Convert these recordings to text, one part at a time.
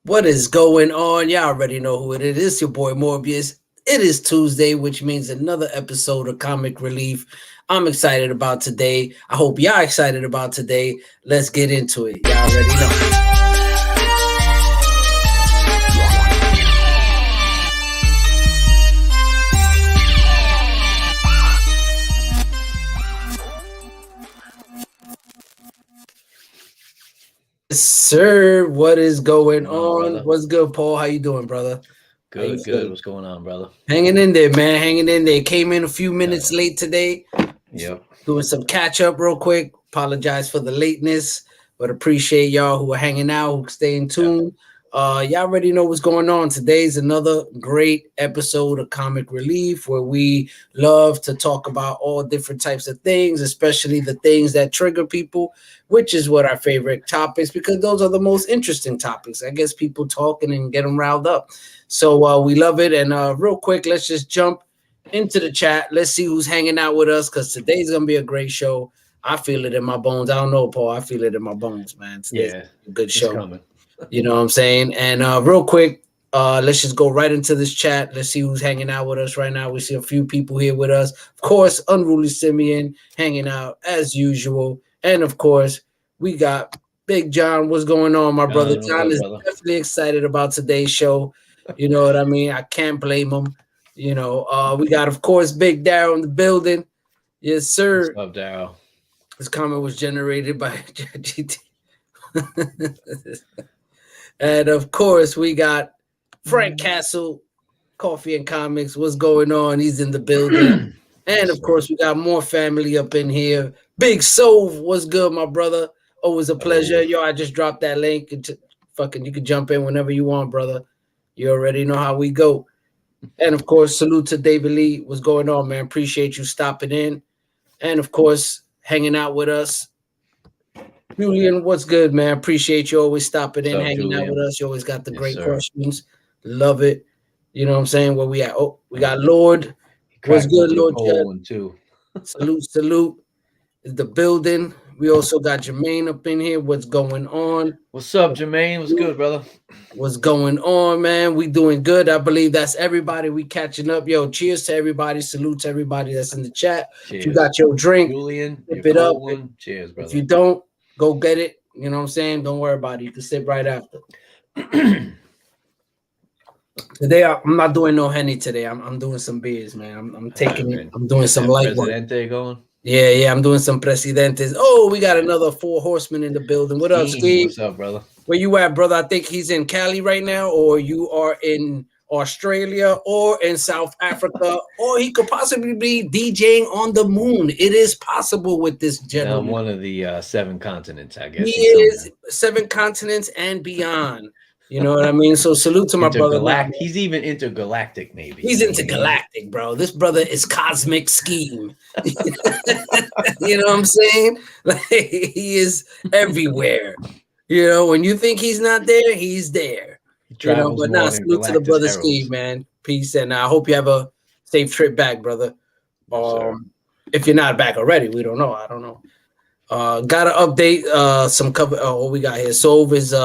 What is going on? Y'all already know who it is. It's your boy Morbius. It is Tuesday, which means another episode of Comic Relief. I'm excited about today. I hope y'all excited about today. Let's get into it. Y'all already know. Sir, what is going on? Brother? What's good, Paul? How you doing, brother? Good, good. What's going on, brother? Hanging in there, man. Hanging in there. Came in a few minutes late today. Yep. Doing some catch up real quick. Apologize for the lateness, but appreciate y'all who are hanging out, who staying tuned. Y'all already know what's going on. Today's another great episode of Comic Relief where we love to talk about all different types of things, especially the things that trigger people, which is what our favorite topics, because those are the most interesting topics. I guess people talking and get them riled up. So we love it. And real quick, let's just jump into the chat. Let's see who's hanging out with us, because today's gonna be a great show. I feel it in my bones. I don't know, Paul. I feel it in my bones, man. Today's a good show. Coming. You know what I'm saying? And real quick, let's just go right into this chat. Let's see who's hanging out with us right now. We see a few people here with us. Of course, Unruly Simeon hanging out as usual. And of course, we got Big John. What's going on, my brother? John is definitely excited about today's show. You know what I mean? I can't blame him. You know, we got, of course, Big Darryl in the building. Yes, sir. What's up, Darryl? This comment was generated by GT. And of course, we got Frank Castle, Coffee and Comics. What's going on? He's in the building. And of course, we got more family up in here. Big Sove, what's good, my brother? Always a pleasure. Yo, I just dropped that link. You can jump in whenever you want, brother. You already know how we go. And of course, salute to David Lee. What's going on, man? Appreciate you stopping in. And of course, hanging out with us. Julian, what's good, man? Appreciate you always stopping in, hanging out with us. You always got the great questions. Love it. You know what I'm saying? Where we at? Oh, we got Lord. What's good, Lord? Too. Salute. Is the building. We also got Jermaine up in here. What's going on? What's up, Jermaine? What's good, brother? What's going on, man? We doing good. I believe that's everybody. We catching up. Yo, cheers to everybody. Salute to everybody that's in the chat. Cheers. If you got your drink, Julian, sip it up. Cheers, brother. If you don't, go get it. You know what I'm saying? Don't worry about it. You can sip right after. Today, I'm not doing no Henny today. I'm doing some beers, man. I'm taking it. I'm doing some light work. Presidente going? Yeah. I'm doing some Presidentes. Oh, we got another 4 horsemen in the building. What up, Steve? What's up, brother? Where you at, brother? I think he's in Cali right now, or you are in Australia or in South Africa, or he could possibly be DJing on the moon. It is possible with this gentleman. One of the 7 continents, I guess. He is 7 continents and beyond. You know what I mean? So salute to my brother. He's even intergalactic, maybe. He's intergalactic, bro. This brother is cosmic scheme. You know what I'm saying? Like, he is everywhere. You know, when you think he's not there, he's there. You know, but nah, salute to the brother Steve, man. Peace, and I hope you have a safe trip back, brother. If you're not back already, we don't know. I don't know. Gotta update some cover. What we got here? Sove is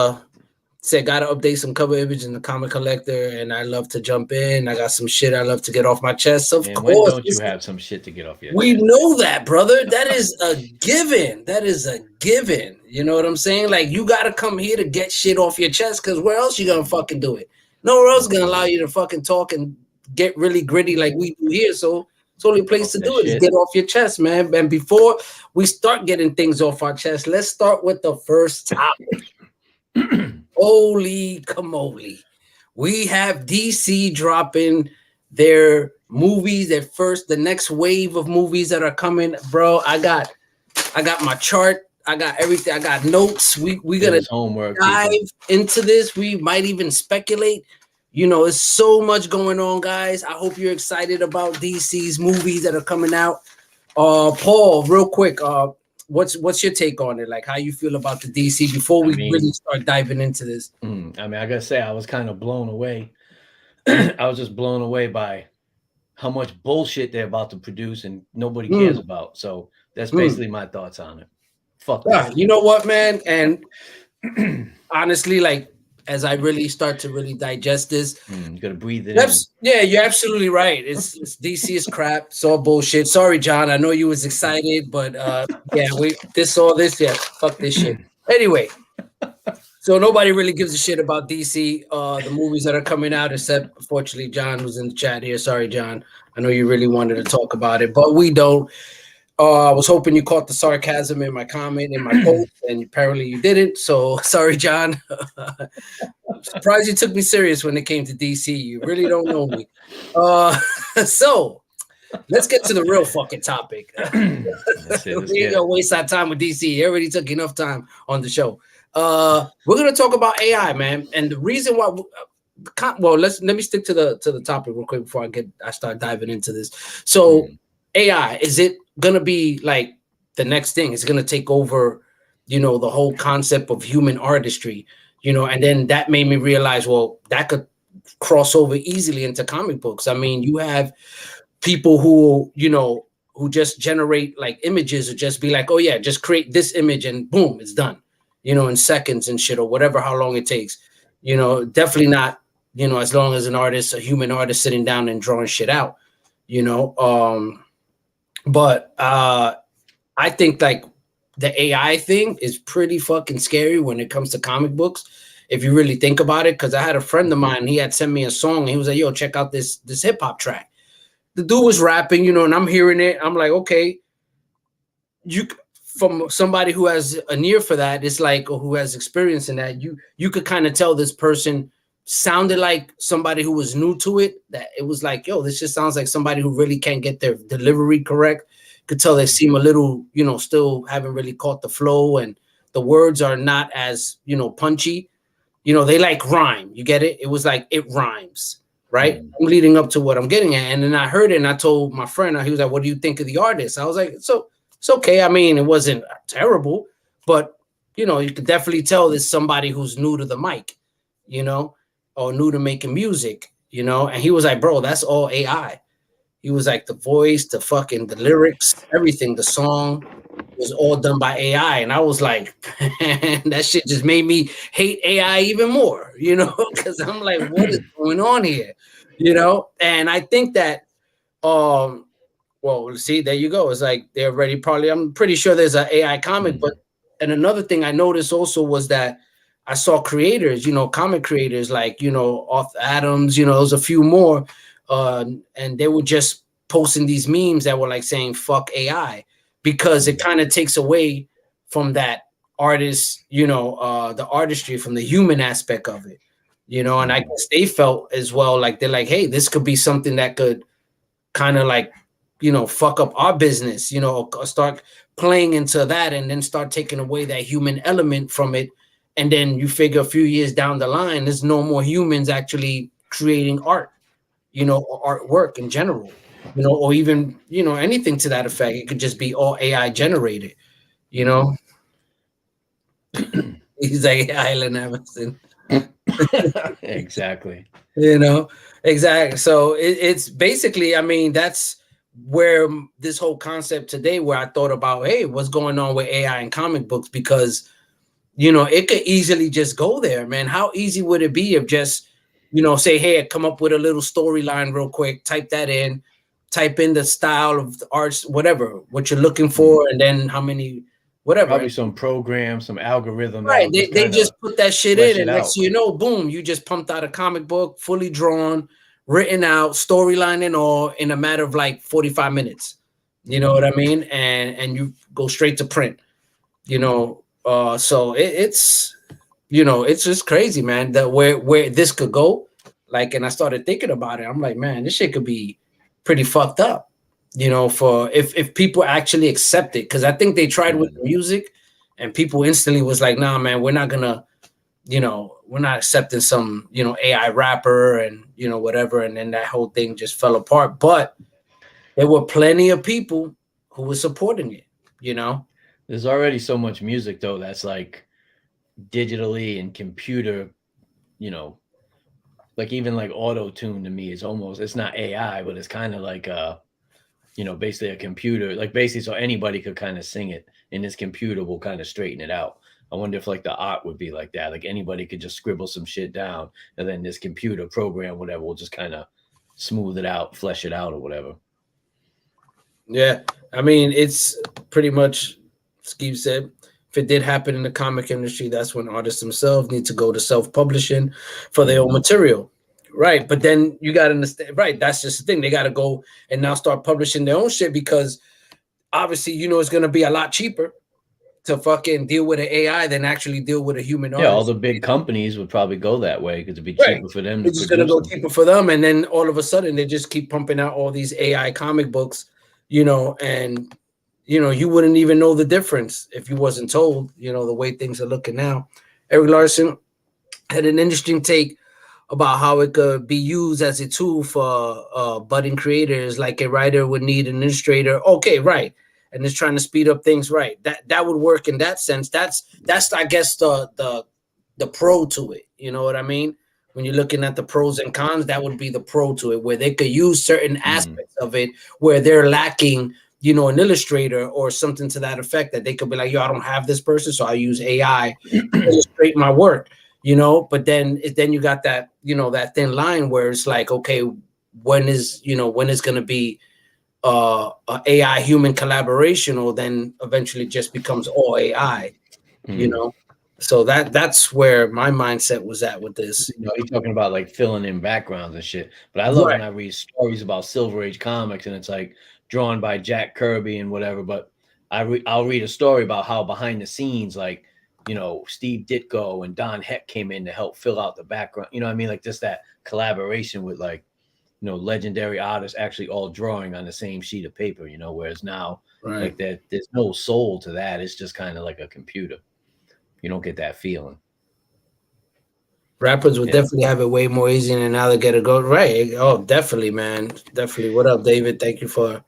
said gotta update some cover image in the Comic Collector, and I love to jump in. I got some shit I love to get off my chest. Of course, when don't you have some shit to get off your chest? We know that, brother. That is a given. That is a given. You know what I'm saying? Like, you gotta come here to get shit off your chest, because where else you gonna fucking do it? Nowhere else is gonna allow you to fucking talk and get really gritty like we do here. So it's the only place to do it is get off your chest, man. And before we start getting things off our chest, let's start with the first topic. Holy camole. We have DC dropping their movies, the next wave of movies that are coming. Bro, I got my chart. I got everything. I got notes. We gonna dive into this. We might even speculate. You know, it's so much going on, guys. I hope you're excited about DC's movies that are coming out. Paul, real quick, what's your take on it? Like, how you feel about the DC before we really start diving into this? I mean, I gotta say, I was kind of blown away. I was just blown away by how much bullshit they're about to produce and nobody cares about. So that's basically my thoughts on it. Fuck that. You know what, man? And honestly, like, as I really start to really digest this. You gotta breathe it in. Yeah, you're absolutely right. It's DC is crap. It's all bullshit. Sorry, John. I know you was excited, but yeah, fuck this shit. Anyway, so nobody really gives a shit about DC, the movies that are coming out, except unfortunately John who's in the chat here. Sorry, John. I know you really wanted to talk about it, but we don't. I was hoping you caught the sarcasm in my comment in my post, and apparently you didn't. So sorry, John. I'm surprised you took me serious when it came to DC. You really don't know me. So let's get to the real fucking topic. We ain't gonna waste our time with DC. You already took enough time on the show. We're gonna talk about AI, man, and the reason why. Well, let me stick to the topic real quick before I start diving into this. So, AI, is it gonna be like the next thing? It's gonna take over, the whole concept of human artistry, and then that made me realize, well, that could cross over easily into comic books. I mean, you have people who just generate like images, or just be like, oh yeah, just create this image and boom, it's done, in seconds and shit, or whatever, how long it takes. Definitely not, as long as a human artist sitting down and drawing shit out, but I think like the AI thing is pretty fucking scary when it comes to comic books, if you really think about it. Because I had a friend of mine, he had sent me a song, and he was like, yo, check out this hip hop track. The dude was rapping, and I'm hearing it. I'm like, okay, from somebody who has an ear for that, it's like, or who has experience in that, you could kind of tell this person sounded like somebody who was new to it, that it was like, yo, this just sounds like somebody who really can't get their delivery correct. Could tell they seem a little, still haven't really caught the flow, and the words are not as, punchy. They like rhyme. You get it? It was like, it rhymes, right? I'm leading up to what I'm getting at. And then I heard it, and I told my friend, he was like, what do you think of the artist? I was like, so it's okay. I mean, it wasn't terrible, but, you could definitely tell there's somebody who's new to the mic, or new to making music, and he was like, bro, that's all AI. He was like, the voice, the lyrics, everything, the song was all done by AI. And I was like, that shit just made me hate AI even more, because I'm like, what is going on here? And I think that, well, see, there you go. It's like they're already I'm pretty sure there's an AI comic, but, and another thing I noticed also was that I saw creators, comic creators like, Arthur Adams, there's a few more, and they were just posting these memes that were like saying fuck AI, because it kind of takes away from that artist, the artistry, from the human aspect of it, and I guess they felt as well, like they're like, hey, this could be something that could kind of like, fuck up our business, or start playing into that, and then start taking away that human element from it. And then you figure a few years down the line, there's no more humans actually creating art, or artwork in general, or even, anything to that effect. It could just be all AI generated, He's like Island Emerson. Exactly. Exactly. So it's basically, I mean, that's where this whole concept today, where I thought about, hey, what's going on with AI in comic books? Because it could easily just go there, man. How easy would it be if just, say, hey, come up with a little storyline real quick, type that in, type in the style of the arts, whatever, what you're looking for, and then how many, whatever. Probably some program, some algorithm. Right. They just put that shit in, and next thing you know, boom, you just pumped out a comic book, fully drawn, written out, storyline and all, in a matter of like 45 minutes. You know what I mean? And you go straight to print, so it's it's just crazy, man, that where this could go. Like, and I started thinking about it. I'm like, man, this shit could be pretty fucked up, for if people actually accept it. Because I think they tried with the music, and people instantly was like, nah, man, we're not gonna, we're not accepting some, AI rapper and, whatever. And then that whole thing just fell apart. But there were plenty of people who were supporting it, There's already so much music, though, that's like digitally and computer, like even like auto tune to me is almost, it's not AI, but it's kind of like basically a computer, like basically so anybody could kind of sing it, and this computer will kind of straighten it out. I wonder if like the art would be like that. Like anybody could just scribble some shit down, and then this computer program, whatever, will just kind of smooth it out, flesh it out, or whatever. Yeah, I mean, it's pretty much, Steve said, if it did happen in the comic industry, that's when artists themselves need to go to self-publishing for their own material. Right. But then you got to understand, right, that's just the thing. They got to go and now start publishing their own shit because obviously, it's going to be a lot cheaper to fucking deal with an AI than actually deal with a human artist. Yeah, all the big companies would probably go that way because it'd be Right. cheaper for them to It's just going to produce go them. cheaper for them. And then all of a sudden, they just keep pumping out all these AI comic books, and you wouldn't even know the difference if you wasn't told, the way things are looking now. Eric Larson had an interesting take about how it could be used as a tool for budding creators, like a writer would need an illustrator. Okay, right. And it's trying to speed up things, right? That would work in that sense. That's I guess the pro to it. You know what I mean? When you're looking at the pros and cons, that would be the pro to it, where they could use certain aspects of it where they're lacking, an illustrator or something to that effect, that they could be like, yo, I don't have this person, so I use AI to illustrate my work, but then you got that, that thin line where it's like, okay, when is going to be a AI human collaboration, or then eventually just becomes all AI, So that's where my mindset was at with this. He's talking about like filling in backgrounds and shit. But I love when I read stories about Silver Age comics and it's like drawn by Jack Kirby and whatever. But I'll read a story about how behind the scenes, like, Steve Ditko and Don Heck came in to help fill out the background. You know what I mean? Like just that collaboration with like, legendary artists actually all drawing on the same sheet of paper, whereas now like that there's no soul to that. It's just kind of like a computer. You don't get that feeling. Rappers would definitely have it way more easy than now to get a go. Right. Oh, definitely, man. Definitely. What up, David? Thank you for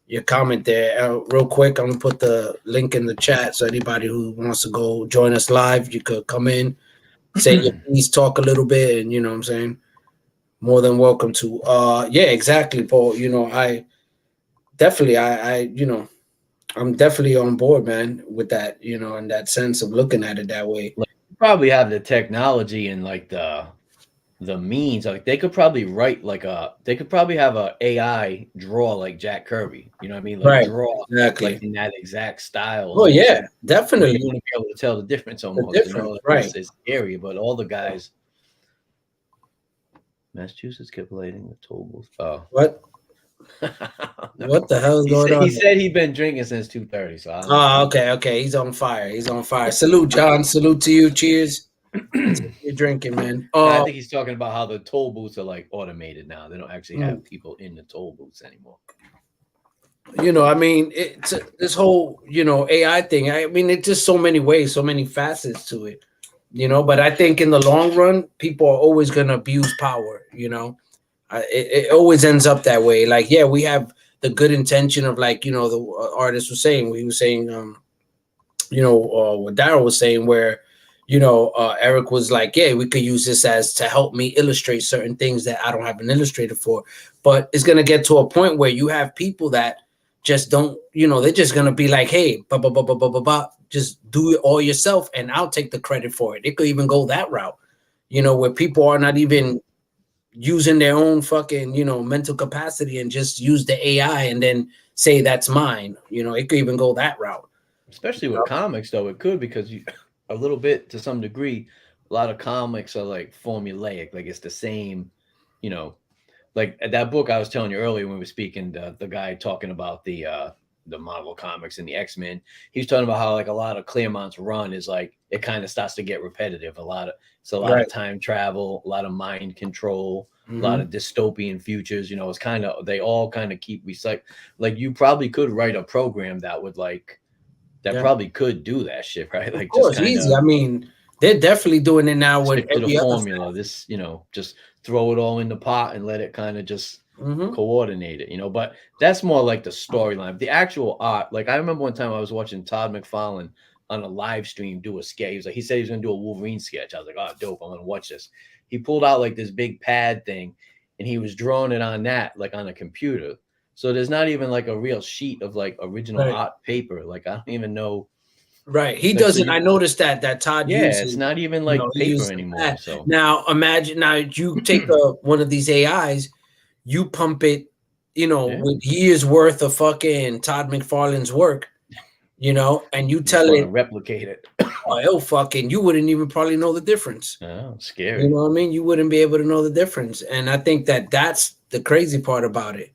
your comment there. Real quick, I'm going to put the link in the chat. So anybody who wants to go join us live, you could come in, say your piece, talk a little bit, and what I'm saying, more than welcome to. Yeah, exactly, Paul. I definitely, I'm definitely on board, man, with that, in that sense of looking at it that way. Like, you probably have the technology and like the means. Like they could probably write they could probably have a AI draw like Jack Kirby. You know what I mean? Like draw exactly like in that exact style. Oh yeah, definitely. You wouldn't be able to tell the difference almost. Right? It's scary, but all the guys. Massachusetts kept lighting the toll booth. Oh, what? What the hell is going on? He said he'd been drinking since 2:30. So okay. He's on fire. Salute, John. Salute to you. Cheers. You're drinking, man. I think he's talking about how the toll booths are like automated now. They don't actually have people in the toll booths anymore. I mean, it's this whole AI thing. I mean, it's just so many ways, so many facets to it. But I think in the long run, people are always gonna abuse power. It always ends up that way. Like, yeah, we have the good intention of like, the artist was saying, what Daryl was saying, where, Eric was like, yeah, we could use this as to help me illustrate certain things that I don't have an illustrator for. But it's going to get to a point where you have people that just don't, they're just going to be like, hey, just do it all yourself and I'll take the credit for it. It could even go that route, where people are not even using their own fucking, mental capacity and just use the AI and then say that's mine. It could even go that route. Especially with comics, though, it could, because a little bit to some degree, a lot of comics are like formulaic. Like it's the same, like that book I was telling you earlier when we were speaking, the guy talking about the Marvel comics and the X-Men. He was talking about how like a lot of Claremont's run is like it kind of starts to get repetitive. A lot of time travel, a lot of mind control, a lot of dystopian futures. It's kind of, they all kind of keep recycling. Like you probably could write a program that would probably could do that shit, right? Like, of course, just easy. I mean, they're definitely doing it now with every the formula. This, just throw it all in the pot and let it kind of just coordinate it, but that's more like the storyline. The actual art, like I remember one time I was watching Todd McFarlane on a live stream do a sketch. He said he was gonna do a Wolverine sketch. I was like, oh, dope, I'm gonna watch this. He pulled out like this big pad thing and he was drawing it on that, like on a computer. So there's not even like a real sheet of like original art paper. Like I don't even know Right. He Like, so doesn't. I noticed that Todd yeah, uses. it's not even You like know, he paper uses anymore. that. So Now imagine. Now you take one of these AIs, you pump it, you know, yeah, with years worth of fucking Todd McFarlane's work, you know, and you you just tell want to it, replicate it. oh, hell, fucking, you wouldn't even probably know the difference. Oh, You scary. know what I mean? You wouldn't be able to know the difference. And I think that that's the crazy part about it,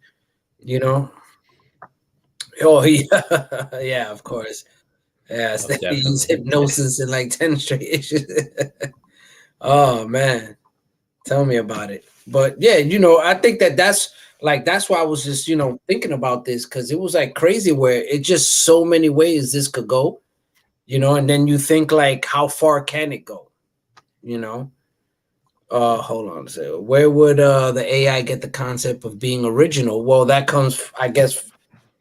you know? Oh, yeah. Yeah, of course. Yes, Oh, they use definitely. hypnosis in like 10 straight issues. Oh, man. Tell me about it. But yeah, you know, I think that that's why I was just, you know, thinking about this because it was like crazy where it just so many ways this could go, you know, and then you think like, how far can it go, you know? Hold on a second. Where would the AI get the concept of being original? Well, that comes, I guess,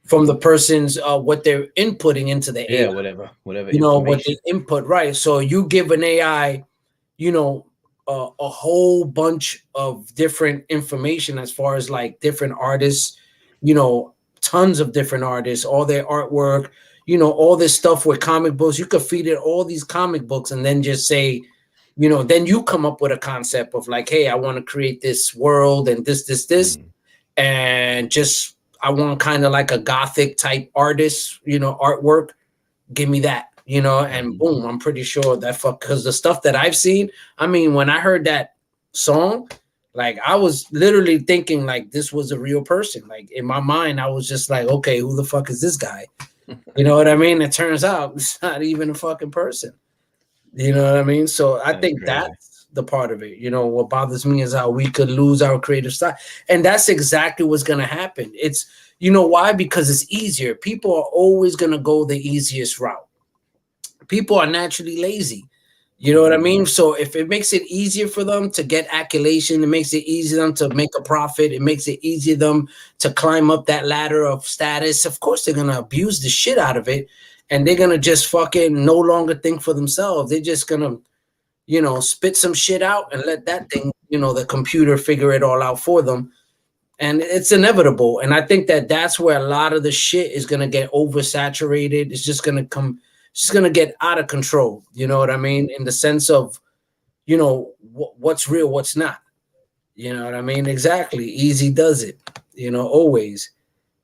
from the person's what they're inputting into the Yeah, AI. whatever You know what they information. input, right? So you give an AI, you know, a whole bunch of different information as far as like different artists, you know, tons of different artists, all their artwork, you know, all this stuff with comic books. You could feed it all these comic books and then just say, you know, then you come up with a concept of like, hey, I want to create this world and this, Mm. and just I want kind of like a gothic type artist, you know, artwork. Give me that, you know, and Mhm. boom, I'm pretty sure that because the stuff that I've seen, I mean, when I heard that song, like I was literally thinking like this was a real person. Like in my mind, I was just like, okay, who the fuck is this guy? You know what I mean? It turns out it's not even a fucking person. You know what I mean? So I That's think crazy. that's the part of it. You know, what bothers me is how we could lose our creative side. And that's exactly what's going to happen. It's, you know, why? Because it's easier. People are always going to go the easiest route. People are naturally lazy. You know what I mean? So if it makes it easier for them to get accolation, it makes it easier for them to make a profit, it makes it easier for them to climb up that ladder of status. Of course, they're gonna abuse the shit out of it, and they're gonna just fucking no longer think for themselves. They're just gonna, you know, spit some shit out and let that thing, you know, the computer figure it all out for them. And it's inevitable. And I think that that's where a lot of the shit is gonna get oversaturated. It's just gonna come she's going to get out of control. You know what I mean? In the sense of, you know, what's real, what's not. You know what I mean? Exactly. Easy does it. You know, always.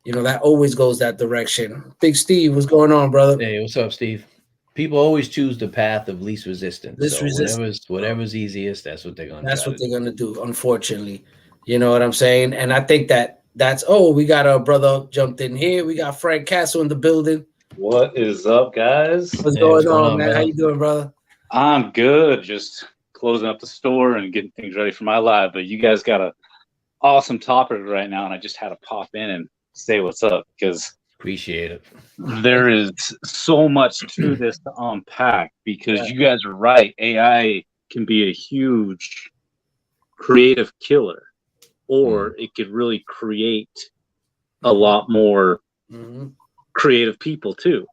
You know, that always goes that direction. Big Steve, what's going on, brother? Hey, what's up, Steve? People always choose the path of least resistance. This So resistance. whatever's easiest, that's what they're gonna That's try what to they're do. going to do, unfortunately. You know what I'm saying? And I think that that's, oh, we got our brother jumped in here. We got Frank Castle in the building. What is up, guys? What's Hey, what's going going on, on, man? How brother? you doing, brother? I'm good. Just closing up the store and getting things ready for my live. But you guys got an awesome topic right now, and I just had to pop in and say what's up because Appreciate it. there is so much to this to unpack. Because you guys are right, AI can be a huge creative killer, or it could really create a lot more creative people too.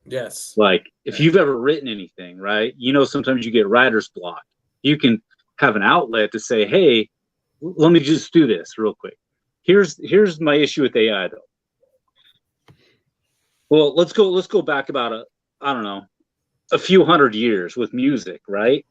Yes. Like if you've ever written anything, right? You know, sometimes you get writer's block. You can have an outlet to say, hey, let me just do this real quick. Here's my issue with AI though. Well, let's go back about a few hundred years with music, right?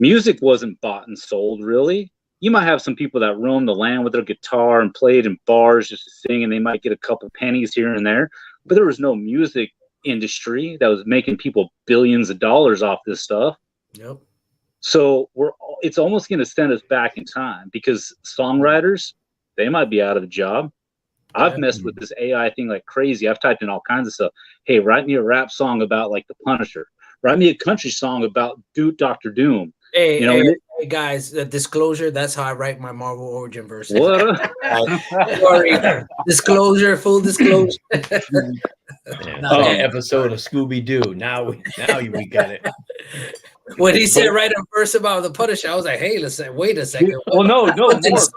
Music wasn't bought and sold really. You might have some people that roam the land with their guitar and played in bars just to sing, and they might get a couple pennies here and there, but there was no music industry that was making people billions of dollars off this stuff. Yep. So it's almost going to send us back in time because songwriters, they might be out of a job. I've messed with this AI thing like crazy. I've typed in all kinds of stuff. Hey, write me a rap song about like the Punisher. Write me a country song about Dr. Doom. Hey, you know, hey guys, disclosure, that's how I write my Marvel origin verse. What? Sorry. Disclosure, full disclosure. Episode of Scooby-Doo. Now we got it. When he said write a verse about the Punisher, I was like, hey, listen, wait a second. Well, no, Morbius,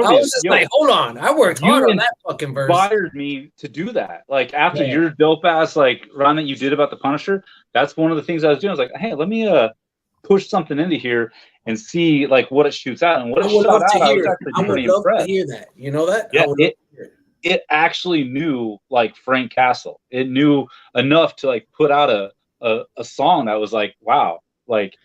I was just like, hold on. I worked hard on that fucking verse. Inspired me to do that. Like after your dope ass like run that you did about the Punisher, that's one of the things I was doing. I was like, hey, let me push something into here and see like what it shoots out. And what it shot out, I was actually pretty impressed. To hear that. You know that? Yeah, it actually knew like Frank Castle. It knew enough to like put out a song that was like, wow, like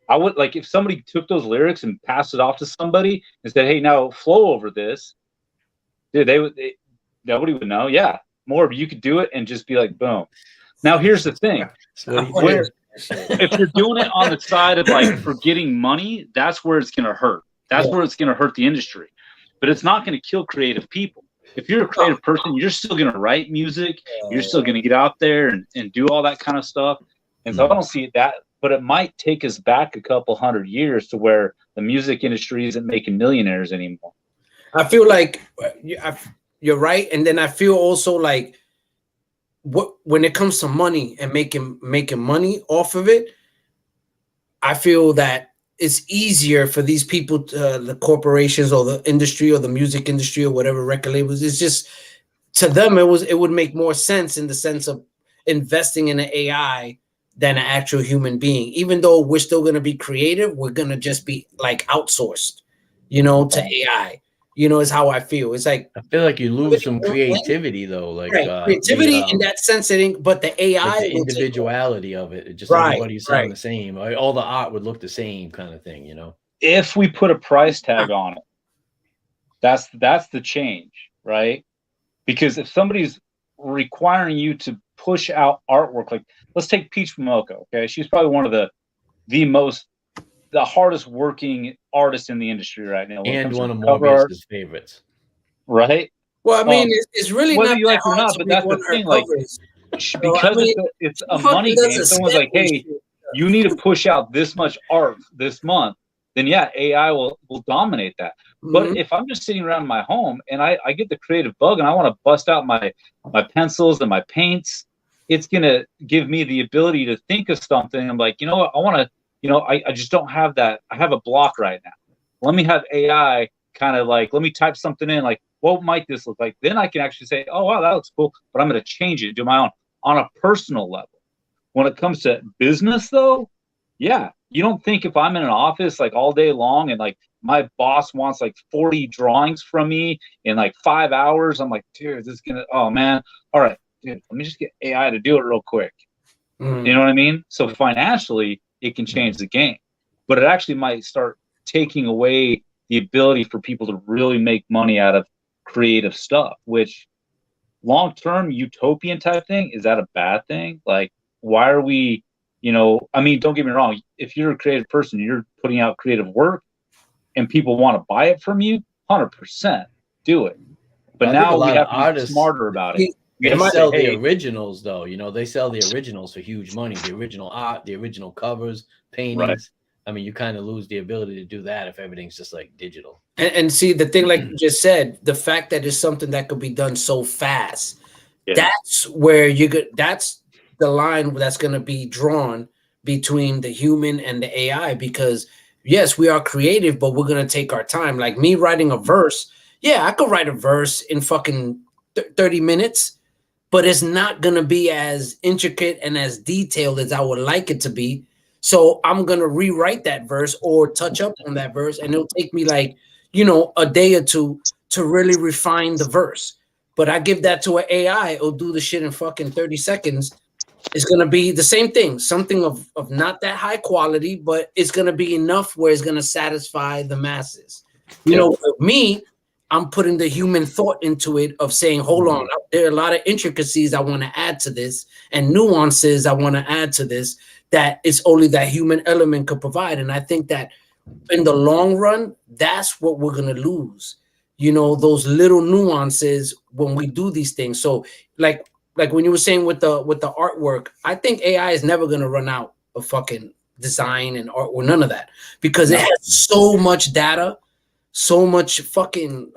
I would like if somebody took those lyrics and passed it off to somebody and said, hey, now flow over this, dude, nobody would know. Yeah, Morb, you could do it and just be like, boom. Now here's the thing. If you're doing it on the side of like for getting money, that's where it's gonna hurt. That's where it's gonna hurt the industry. But it's not gonna kill creative people. If you're a creative person, you're still gonna write music, you're still gonna get out there and do all that kind of stuff. And so I don't see that, but it might take us back a couple 100 years to where the music industry isn't making millionaires anymore. I feel like you're right, and then I feel also like when it comes to money and making money off of it, I feel that it's easier for these people, the corporations or the industry or the music industry or whatever, record labels. It's just to them it would make more sense in the sense of investing in an AI than an actual human being. Even though we're still going to be creative, we're going to just be like outsourced, to AI. Is how I feel. It's like I feel like you lose some creativity though, like creativity in that sense. But the AI, like the individuality of it, just everybody sound the same. All the art would look the same, kind of thing. If we put a price tag on it, that's the change, right? Because if somebody's requiring you to push out artwork, like let's take Peach Momoko. Okay, she's probably one of the hardest working artists in the industry right now, and one of Morbius's favorites. Right? Well, I mean, it's really whether not you like it or not, but that's the thing. Like, because it's a money game. Someone's like, "Hey, you need to push out this much art this month." Then yeah, AI will dominate that. But if I'm just sitting around my home and I get the creative bug and I want to bust out my pencils and my paints, it's gonna give me the ability to think of something. I'm like, you know what, I want to. I just don't have that. I have a block right now. Let me have AI kind of like, let me type something in, like, what might this look like? Then I can actually say, oh, wow, that looks cool, but I'm going to change it, do my own on a personal level. When it comes to business, though, yeah, you don't think if I'm in an office like all day long and like my boss wants like 40 drawings from me in like 5 hours, I'm like, dude, this is going to, oh, man. All right, dude, let me just get AI to do it real quick. You know what I mean? So financially, it can change the game, but it actually might start taking away the ability for people to really make money out of creative stuff, which long-term utopian type thing, is that a bad thing? Like, why are we, I mean, don't get me wrong. If you're a creative person, you're putting out creative work and people want to buy it from you, 100% do it. But now we have to be smarter about it. They sell the originals, though. They sell the originals for huge money. The original art, the original covers, paintings. Right. I mean, you kind of lose the ability to do that if everything's just like digital. And see, the thing, like you just said, the fact that it's something that could be done so fast, that's where that's the line that's going to be drawn between the human and the AI. Because yes, we are creative, but we're going to take our time. Like me writing a verse. Yeah, I could write a verse in fucking 30 minutes. But it's not going to be as intricate and as detailed as I would like it to be. So I'm going to rewrite that verse or touch up on that verse. And it'll take me like, a day or two to really refine the verse. But I give that to an AI, it'll do the shit in fucking 30 seconds. It's going to be the same thing, something of not that high quality, but it's going to be enough where it's going to satisfy the masses. With me, I'm putting the human thought into it of saying, hold on, there are a lot of intricacies I want to add to this and nuances I want to add to this that it's only that human element could provide. And I think that in the long run, that's what we're going to lose. Those little nuances when we do these things. So like when you were saying with the artwork, I think AI is never going to run out of fucking design and art or none of that because it has so much data. So much fucking,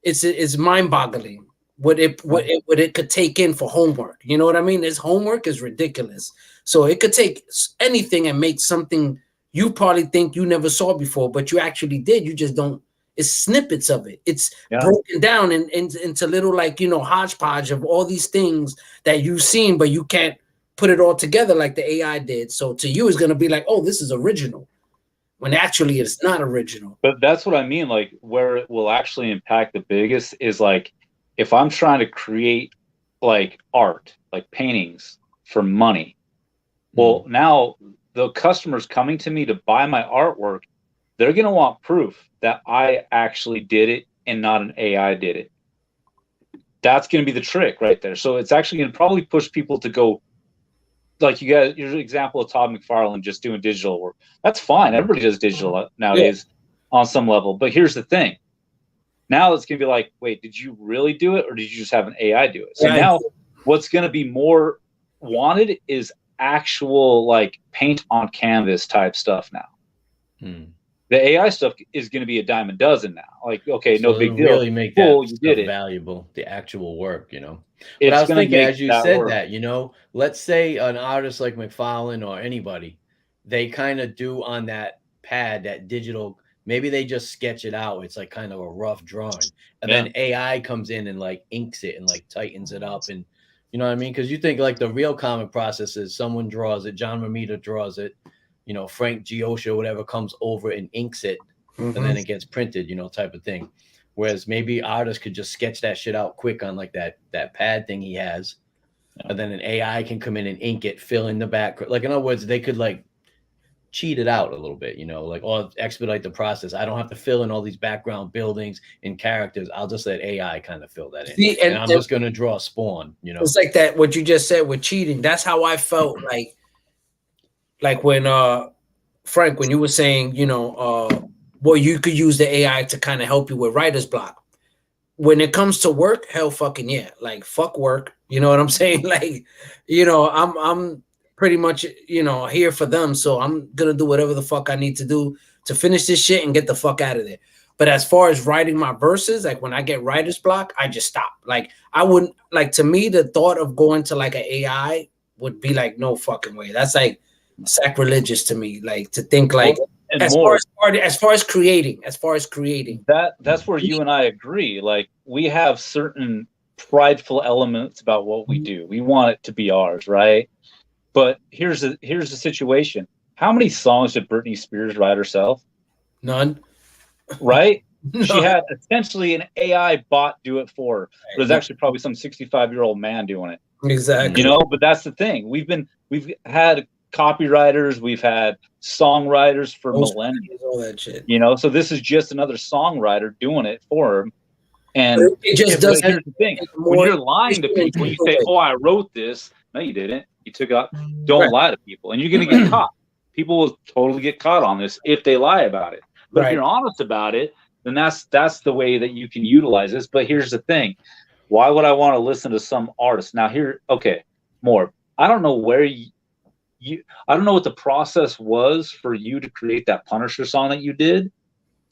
it's mind-boggling what it could take in for homework. You know what I mean? This homework is ridiculous. So it could take anything and make something you probably think you never saw before, but you actually did. You just don't. It's snippets of it. It's broken down into little hodgepodge of all these things that you've seen, but you can't put it all together like the AI did. So to you, it's gonna be like, oh, this is original. When actually it's not original. But that's what I mean. Like where it will actually impact the biggest is like if I'm trying to create like art, like paintings for money, well, now the customers coming to me to buy my artwork, they're going to want proof that I actually did it and not an AI did it. That's going to be the trick right there. So it's actually going to probably push people to go, like you got your example of Todd McFarlane just doing digital work. That's fine. Everybody does digital nowadays on some level. But here's the thing. Now it's going to be like, wait, did you really do it or did you just have an AI do it? So now what's going to be more wanted is actual like paint on canvas type stuff now. The AI stuff is going to be a dime a dozen now. Like, okay, no big deal. Really make cool, that you did it. Valuable, the actual work, you know. It's but I was thinking as you said work. that, you know, let's say an artist like McFarlane or anybody, they kind of do on that pad, that digital, maybe they just sketch it out. It's like kind of a rough drawing. And then AI comes in and like inks it and like tightens it up. And you know what I mean? Because you think like the real comic process is someone draws it, John Romita draws it, you know, Frank Gioscia, whatever, comes over and inks it, and then it gets printed, you know, type of thing. Whereas maybe artists could just sketch that shit out quick on like that pad thing he has, and then an AI can come in and ink it, fill in the back. Like in other words, they could like cheat it out a little bit, you know, like or expedite the process. I don't have to fill in all these background buildings and characters. I'll just let AI kind of fill that in. See, and I'm just gonna draw Spawn, you know. It's like that what you just said with cheating. That's how I felt like when Frank, when you were saying, you know, well, you could use the AI to kind of help you with writer's block. When it comes to work, hell fucking yeah. Like fuck work. You know what I'm saying? Like, you know, I'm pretty much, you know, here for them. So I'm gonna do whatever the fuck I need to do to finish this shit and get the fuck out of there. But as far as writing my verses, like when I get writer's block, I just stop. Like I wouldn't, like, to me, the thought of going to like an AI would be like, no fucking way. That's like sacrilegious to me. Like to think like, as far as creating, that's where you and I agree. Like we have certain prideful elements about what we do. We want it to be ours, right? But here's the situation. How many songs did Britney Spears write herself? None. Right? None. She had essentially an AI bot do it for her. But it was actually probably some 65-year-old man doing it. Exactly. You know, but that's the thing. We've had copywriters, we've had songwriters for millennia. All that shit. You know, so this is just another songwriter doing it for him. And it just does. Here's the thing: when you're lying to people, you say, "Oh, I wrote this." No, you didn't. You took out. Don't lie to people, and you're going to get caught. People will totally get caught on this if they lie about it. But if you're honest about it, then that's the way that you can utilize this. But here's the thing: why would I want to listen to some artist now? Morb. I don't know where I don't know what the process was for you to create that Punisher song that you did.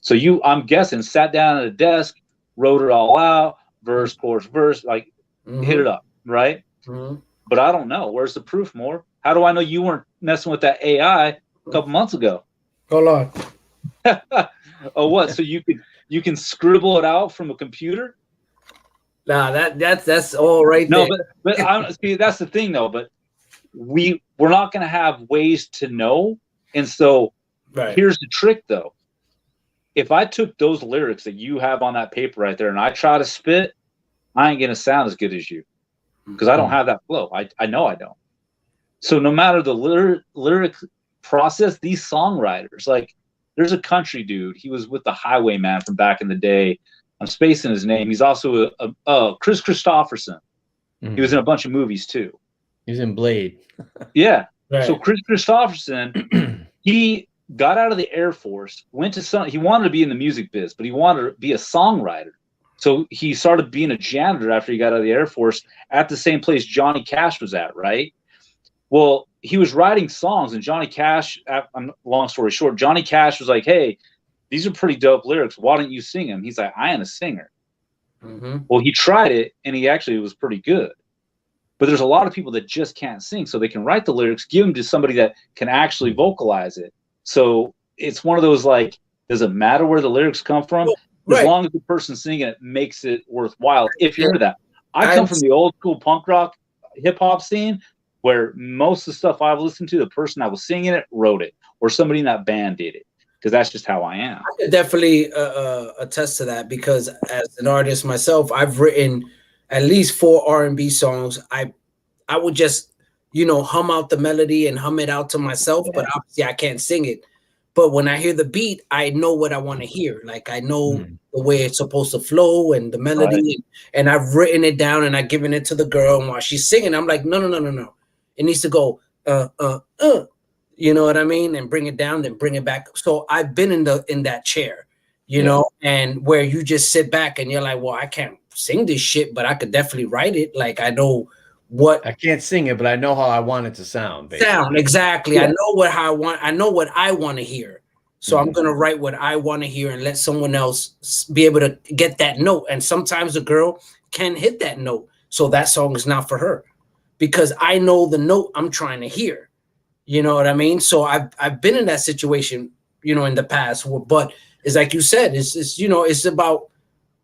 So I'm guessing, sat down at a desk, wrote it all out, verse, chorus, verse, like hit it up, right? But I don't know. Where's the proof, Morb? How do I know you weren't messing with that AI a couple months ago? Hold on. Oh, what? So you can scribble it out from a computer? Nah, that's all right there. No, but see, that's the thing though. But we're not going to have ways to know, and so here's the trick though. If I took those lyrics that you have on that paper right there and I try to spit, I ain't going to sound as good as you because I don't have that flow. I know I don't. So no matter the lyric process, these songwriters, like there's a country dude. He was with the Highwayman from back in the day. I'm spacing his name. He's also Chris Christopherson. He was in a bunch of movies too. He's in Blade. Yeah. Right. So Chris Christopherson, he got out of the Air Force, he wanted to be in the music biz, but he wanted to be a songwriter. So he started being a janitor after he got out of the Air Force at the same place Johnny Cash was at, right? Well, he was writing songs, and Johnny Cash, long story short, Johnny Cash was like, hey, these are pretty dope lyrics. Why don't you sing them? He's like, I am a singer. Well, he tried it, and he actually was pretty good. But there's a lot of people that just can't sing, so they can write the lyrics, give them to somebody that can actually vocalize it. So it's one of those, like, does it matter where the lyrics come from? As long as the person singing it makes it worthwhile, if you're into that. I come from the old school punk rock hip hop scene where most of the stuff I've listened to, the person that was singing it wrote it, or somebody in that band did it. because that's just how I am. I could definitely attest to that, because as an artist myself, I've written at least 4 R&B songs. I would just, you know, hum out the melody and hum it out to myself, but obviously I can't sing it. But when I hear the beat, I know what I want to hear. Like, I know the way it's supposed to flow and the melody, and I've written it down and I've given it to the girl. And while she's singing, I'm like, no. It needs to go, you know what I mean? And bring it down, then bring it back. So I've been in that chair, you know, and where you just sit back and you're like, well, I can't sing this shit, but I could definitely write it. Like, I know what I can't sing it, but I know how I want it to sound. Basically. Exactly. I know how I want. I know what I want to hear. So I'm gonna write what I want to hear and let someone else be able to get that note. And sometimes a girl can hit that note, so that song is not for her, because I know the note I'm trying to hear. You know what I mean? So I've been in that situation, you know, in the past. But it's like you said, it's you know, it's about,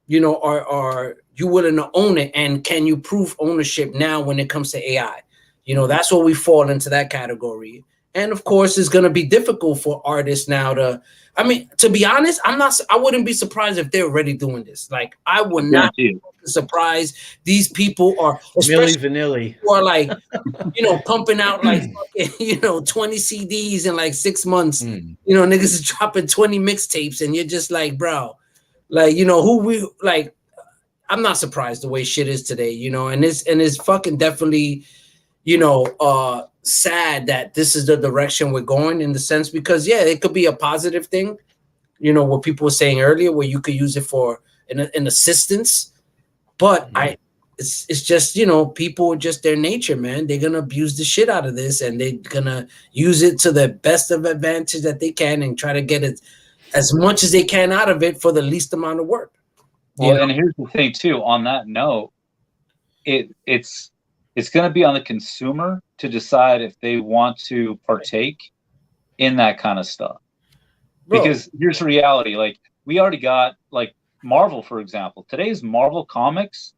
you know, are you willing to own it, and can you prove ownership now when it comes to AI? You know, that's where we fall into that category. And of course, it's going to be difficult for artists now to, I mean, to be honest, I wouldn't be surprised if they're already doing this. Like, I would not be surprised. These people are, Vanilli, who are like, you know, pumping out like, you know, 20 CDs in like 6 months. You know, niggas is dropping 20 mixtapes, and you're just like, bro, like, you know, I'm not surprised the way shit is today, you know, and it's fucking definitely, you know, sad that this is the direction we're going, in the sense, because it could be a positive thing, you know, what people were saying earlier, where you could use it for an assistance, but it's just, you know, people, just their nature, man. They're gonna abuse the shit out of this, and they're gonna use it to the best of advantage that they can, and try to get it as much as they can out of it for the least amount of work. Well, and here's the thing too, on that note, it's going to be on the consumer to decide if they want to partake in that kind of stuff. Because here's the reality. Like, we already got, like, Marvel, for example. Today's Marvel comics,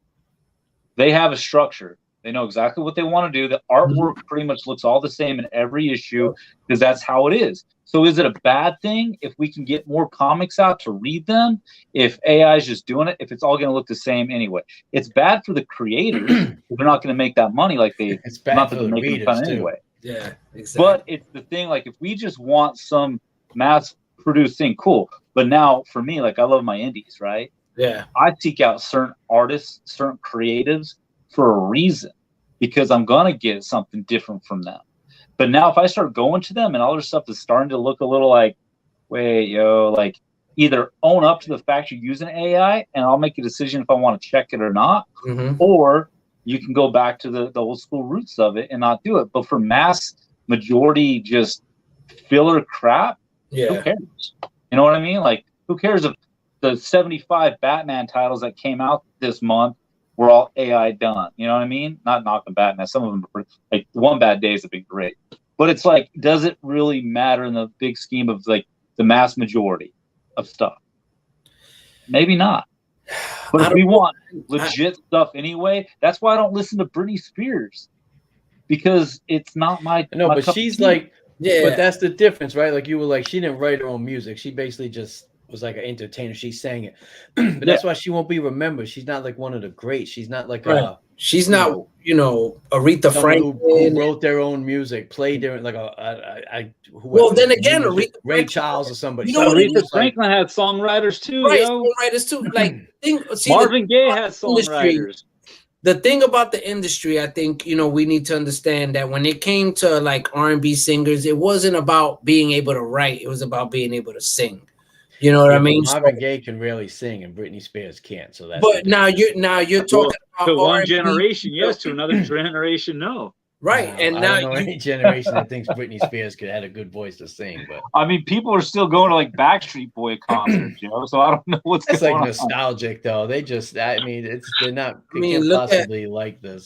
they have a structure. They know exactly what they want to do. The artwork pretty much looks all the same in every issue, because that's how it is. So is it a bad thing if we can get more comics out to read them? If AI is just doing it, if it's all going to look the same anyway? It's bad for the creators. They're not going to make that money like they. It's bad for the readers too. Anyway. Yeah, exactly. But it's the thing. Like, if we just want some mass-produced thing, cool. But now, for me, like, I love my indies, right? Yeah. I seek out certain artists, certain creatives for a reason, because I'm going to get something different from them. But now if I start going to them and all their stuff is starting to look a little like, wait, yo, like, either own up to the fact you're using AI and I'll make a decision if I want to check it or not, or you can go back to the old school roots of it and not do it. But for mass majority, just filler crap, who cares? You know what I mean? Like, who cares if the 75 Batman titles that came out this month were all AI done? You know what I mean? Not knocking Batman. Some of them are, like, One Bad Days have been great. But it's like, does it really matter in the big scheme of, like, the mass majority of stuff? Maybe not. But if we want legit stuff anyway, that's why I don't listen to Britney Spears, because it's not my. No, my but she's like, but that's the difference, right? Like, you were like, she didn't write her own music. She basically just was like an entertainer. She sang it, but that's why she won't be remembered. She's not like one of the greats. She's not like she's not, you know, Aretha Franklin, who wrote their own music, played their like well, then again, Ray Charles or somebody. You know, Aretha Franklin had songwriters too, songwriters too. Like, Marvin Gaye had songwriters. The thing about the industry, I think, you know, we need to understand that when it came to like R&B singers, it wasn't about being able to write; it was about being able to sing. You know what I mean? Marvin Gaye can really sing, and Britney Spears can't. So that's. But now you're talking about to one generation, yes. To another generation, no. Right, and I now don't know any generation that thinks Britney Spears could have a good voice to sing. But I mean, people are still going to like Backstreet Boy concerts, Joe. So I don't know what's it's going like on. nostalgic, though. They just, I mean, they're not. They can't possibly like the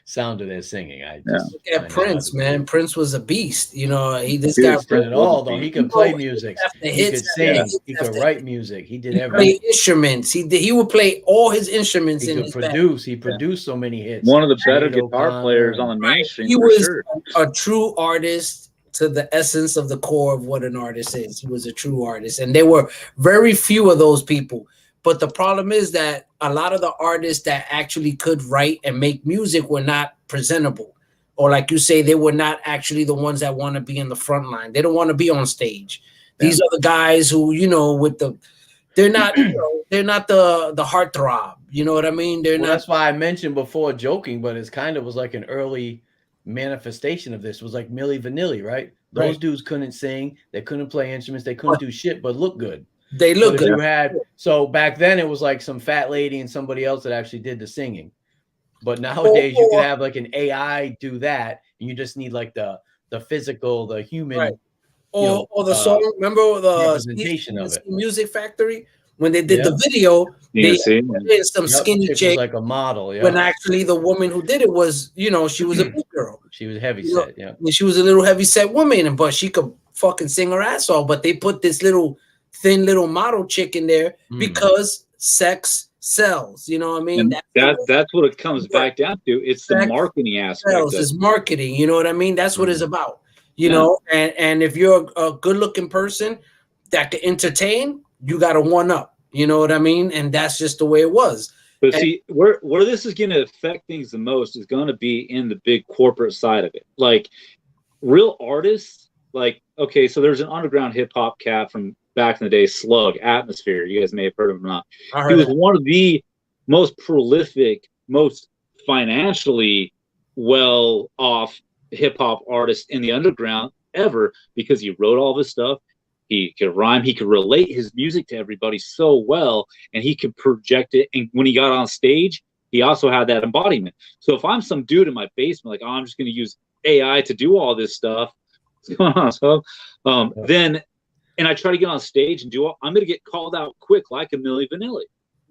sound of their singing. Look at Prince, man. Prince was a beast. You know, this guy did it all, though. He could play music. He could sing. He could write music. He did everything. He played instruments. He would play all his instruments. He could produce. He produced so many hits. One of the better guitar players on the mainstream. He was a true artist to the essence of the core of what an artist is. He was a true artist, and there were very few of those people. But the problem is that a lot of the artists that actually could write and make music were not presentable, or like you say, they were not actually the ones that want to be in the front line. They don't want to be on stage. These are the guys who, they're not, they're not the heartthrob. You know what I mean? They're not. That's why I mentioned before, joking, but it's kind of was like an early manifestation of this. It was like Milli Vanilli, right? Those dudes couldn't sing, they couldn't play instruments, they couldn't do shit, but look good. They look good. So back then it was like some fat lady and somebody else that actually did the singing. But nowadays you can have like an AI do that, and you just need like the physical, the human, or the song. Remember the representation of it. Music Factory when they did the video? They did some skinny chick, like a model. Yeah. When actually the woman who did it was, she was a big girl. She was heavy set. Yeah. She was a little heavy set woman, but she could fucking sing her ass off. But they put this thin little model chick in there because sex sells. You know what I mean? That's what it comes back down to. It's the marketing aspect. Sells is marketing. You know what I mean? That's what it's about. You know, and if you're a good looking person that can entertain, you got to one up. You know what I mean? And that's just the way it was. But see, where this is going to affect things the most is going to be in the big corporate side of it. Like real artists, like, okay, so there's an underground hip hop cat from back in the day, Slug, Atmosphere. You guys may have heard of him or not. He was one of the most prolific, most financially well off hip hop artists in the underground ever, because he wrote all this stuff. He could rhyme. He could relate his music to everybody so well, and he could project it. And when he got on stage, he also had that embodiment. So if I'm some dude in my basement, like, I'm just going to use AI to do all this stuff, then, and I try to get on stage and I'm going to get called out quick like a Milli Vanilli.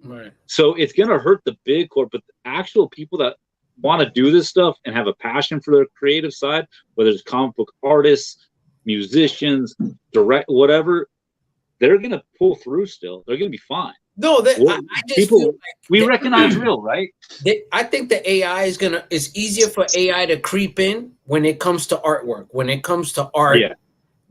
Right. So it's going to hurt the big corp, but the actual people that want to do this stuff and have a passion for their creative side, whether it's comic book artists, musicians, direct, whatever, they're going to pull through still. They're going to be fine. No, I just feel like we recognize real, right? I think the AI it's easier for AI to creep in when it comes to artwork. When it comes to art,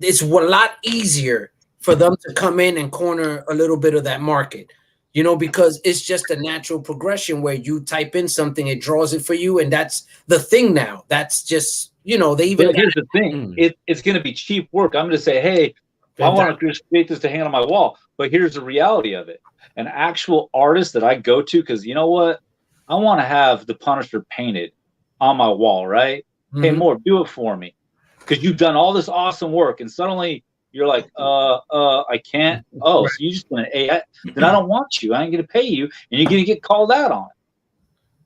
it's a lot easier for them to come in and corner a little bit of that market, because it's just a natural progression where you type in something, it draws it for you, and that's the thing now. That's just, they even. But here's the thing: it's going to be cheap work. I'm going to say, hey, I want to create this to hang on my wall, but here's the reality of it. An actual artist that I go to, because you know what? I want to have the Punisher painted on my wall, right? Hey, Morb, do it for me. Because you've done all this awesome work, and suddenly you're like, I can't. Oh, so you just want to AI? Then I don't want you. I ain't going to pay you, and you're going to get called out on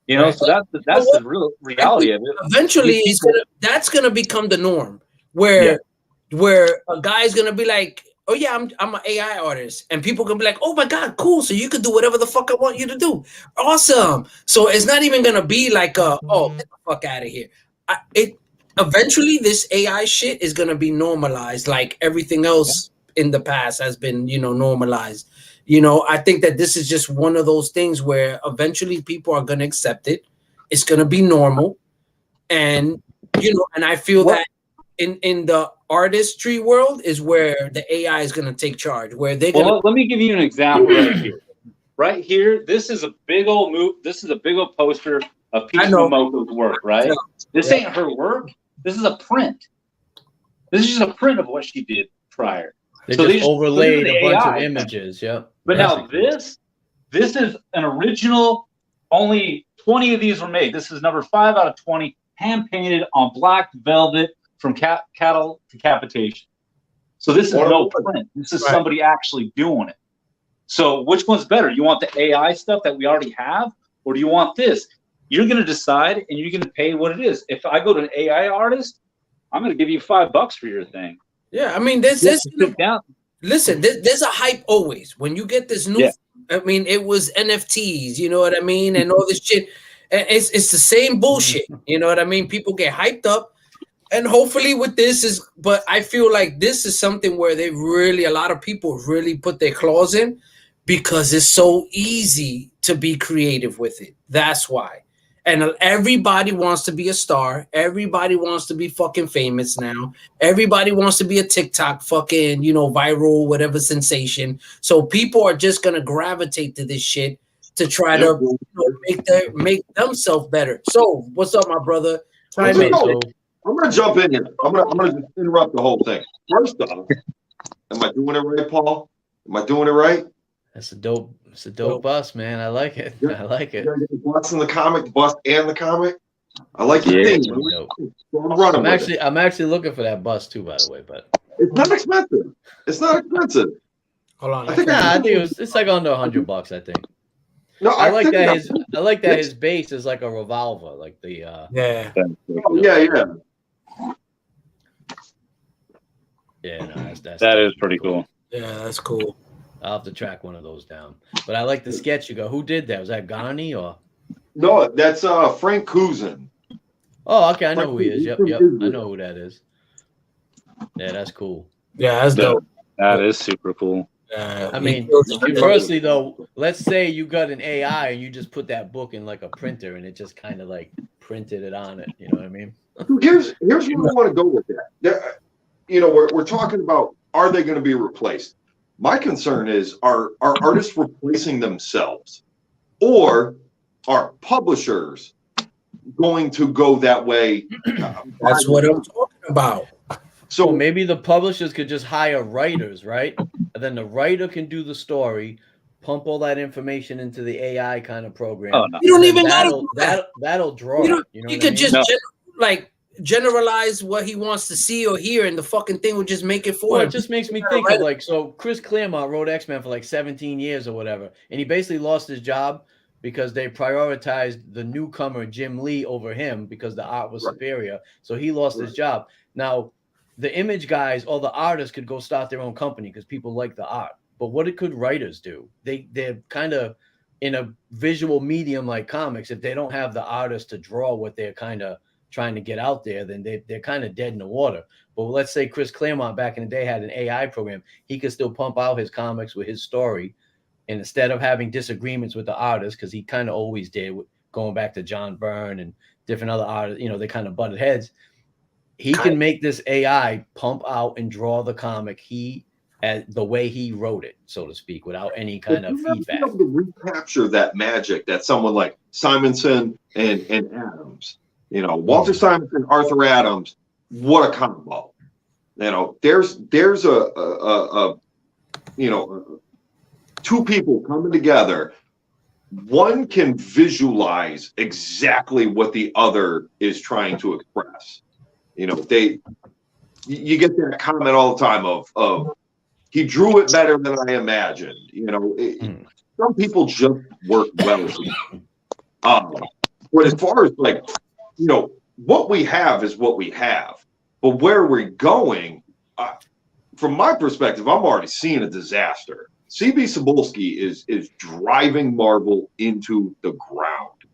it. So that's the real reality of it. Eventually, that's going to become the norm, where a guy's going to be like, oh yeah, I'm an AI artist, and people can be like, oh my god, cool, so you can do whatever the fuck I want you to do. Awesome. So it's not even gonna be like get the fuck out of here. Eventually this AI shit is gonna be normalized like everything else in the past has been, normalized. I think that this is just one of those things where eventually people are gonna accept it. It's gonna be normal, and and I feel that in the artistry world is where the AI is going to take charge. Where they let me give you an example right here. Right here, this is a big old This is a big old poster of Peach Momoko's work. Right, this ain't her work. This is a print. This is just a print of what she did prior. They just overlaid a bunch of images. Yeah, but now this is an original. Only 20 of these were made. This is number 5 out of 20, hand painted on black velvet. From cattle decapitation. So this is no print. This is somebody actually doing it. So which one's better? You want the AI stuff that we already have, or do you want this? You're going to decide, and you're going to pay what it is. If I go to an AI artist, I'm going to give you $5 for your thing. Yeah, I mean, listen, there's a hype always. When you get this new, I mean, it was NFTs, you know what I mean, and all this shit. And it's the same bullshit, you know what I mean? People get hyped up. And hopefully with this but I feel like this is something where a lot of people really put their claws in because it's so easy to be creative with it. That's why. And everybody wants to be a star. Everybody wants to be fucking famous now. Everybody wants to be a TikTok fucking, viral, whatever sensation. So people are just gonna gravitate to this shit to try to make themselves better. So what's up, my brother? I'm gonna jump in here. I'm gonna just interrupt the whole thing. First off, am I doing it right, Paul? Am I doing it right? That's a dope. It's a dope bus, man. I like it. I like it. The bus in the comic, the bus and the comic. I like the thing. I'm actually looking for that bus too, by the way. But it's not expensive. It's not expensive. Hold on. I think it's like under $100. I think. No, I like that. His base is like a revolver, like the yeah. Oh, yeah. Yeah, no, that is pretty cool. Yeah, that's cool. I'll have to track one of those down. But I like the sketch you go. Who did that? Was that Garni or? No, that's Frank Kuzin. Oh, okay. I know who he is. Yep. I know who that is. Yeah, that's cool. Yeah, that's dope. That is super cool. I mean, firstly though, let's say you got an AI and you just put that book in like a printer and it just kind of like printed it on it. You know what I mean? Here's where I want to go with that. We're talking about, are they going to be replaced? My concern is, are artists replacing themselves, or are publishers going to go that way? That's what I'm talking about. So maybe the publishers could just hire writers, right? And then the writer can do the story, pump all that information into the AI kind of program. Oh, no. You don't even gotta do that'll draw. You could just generalize what he wants to see or hear, and the fucking thing would just make it for him. It just makes me think of so Chris Claremont wrote X-Men for like 17 years or whatever, and he basically lost his job because they prioritized the newcomer Jim Lee over him because the art was superior. So he lost his job. Now, the image guys or the artists could go start their own company because people like the art. But what could writers do? They're kind of in a visual medium like comics. If they don't have the artist to draw what they're kind of trying to get out there, then they're kind of dead in the water. But let's say Chris Claremont back in the day had an AI program. He could still pump out his comics with his story. And instead of having disagreements with the artist, because he kind of always did, going back to John Byrne and different other artists, they kind of butted heads. He can make this AI pump out and draw the comic the way he wrote it, so to speak, without any kind of feedback. Be able to recapture that magic that someone like Simonson and Adams, Walter Simonson, Arthur Adams, what a combo. There's a two people coming together. One can visualize exactly what the other is trying to express. You get that comment all the time of he drew it better than I imagined. Some people just work well. But as far as what we have is what we have. But where we're going, from my perspective, I'm already seeing a disaster. C.B. Cebulski is driving Marvel into the ground.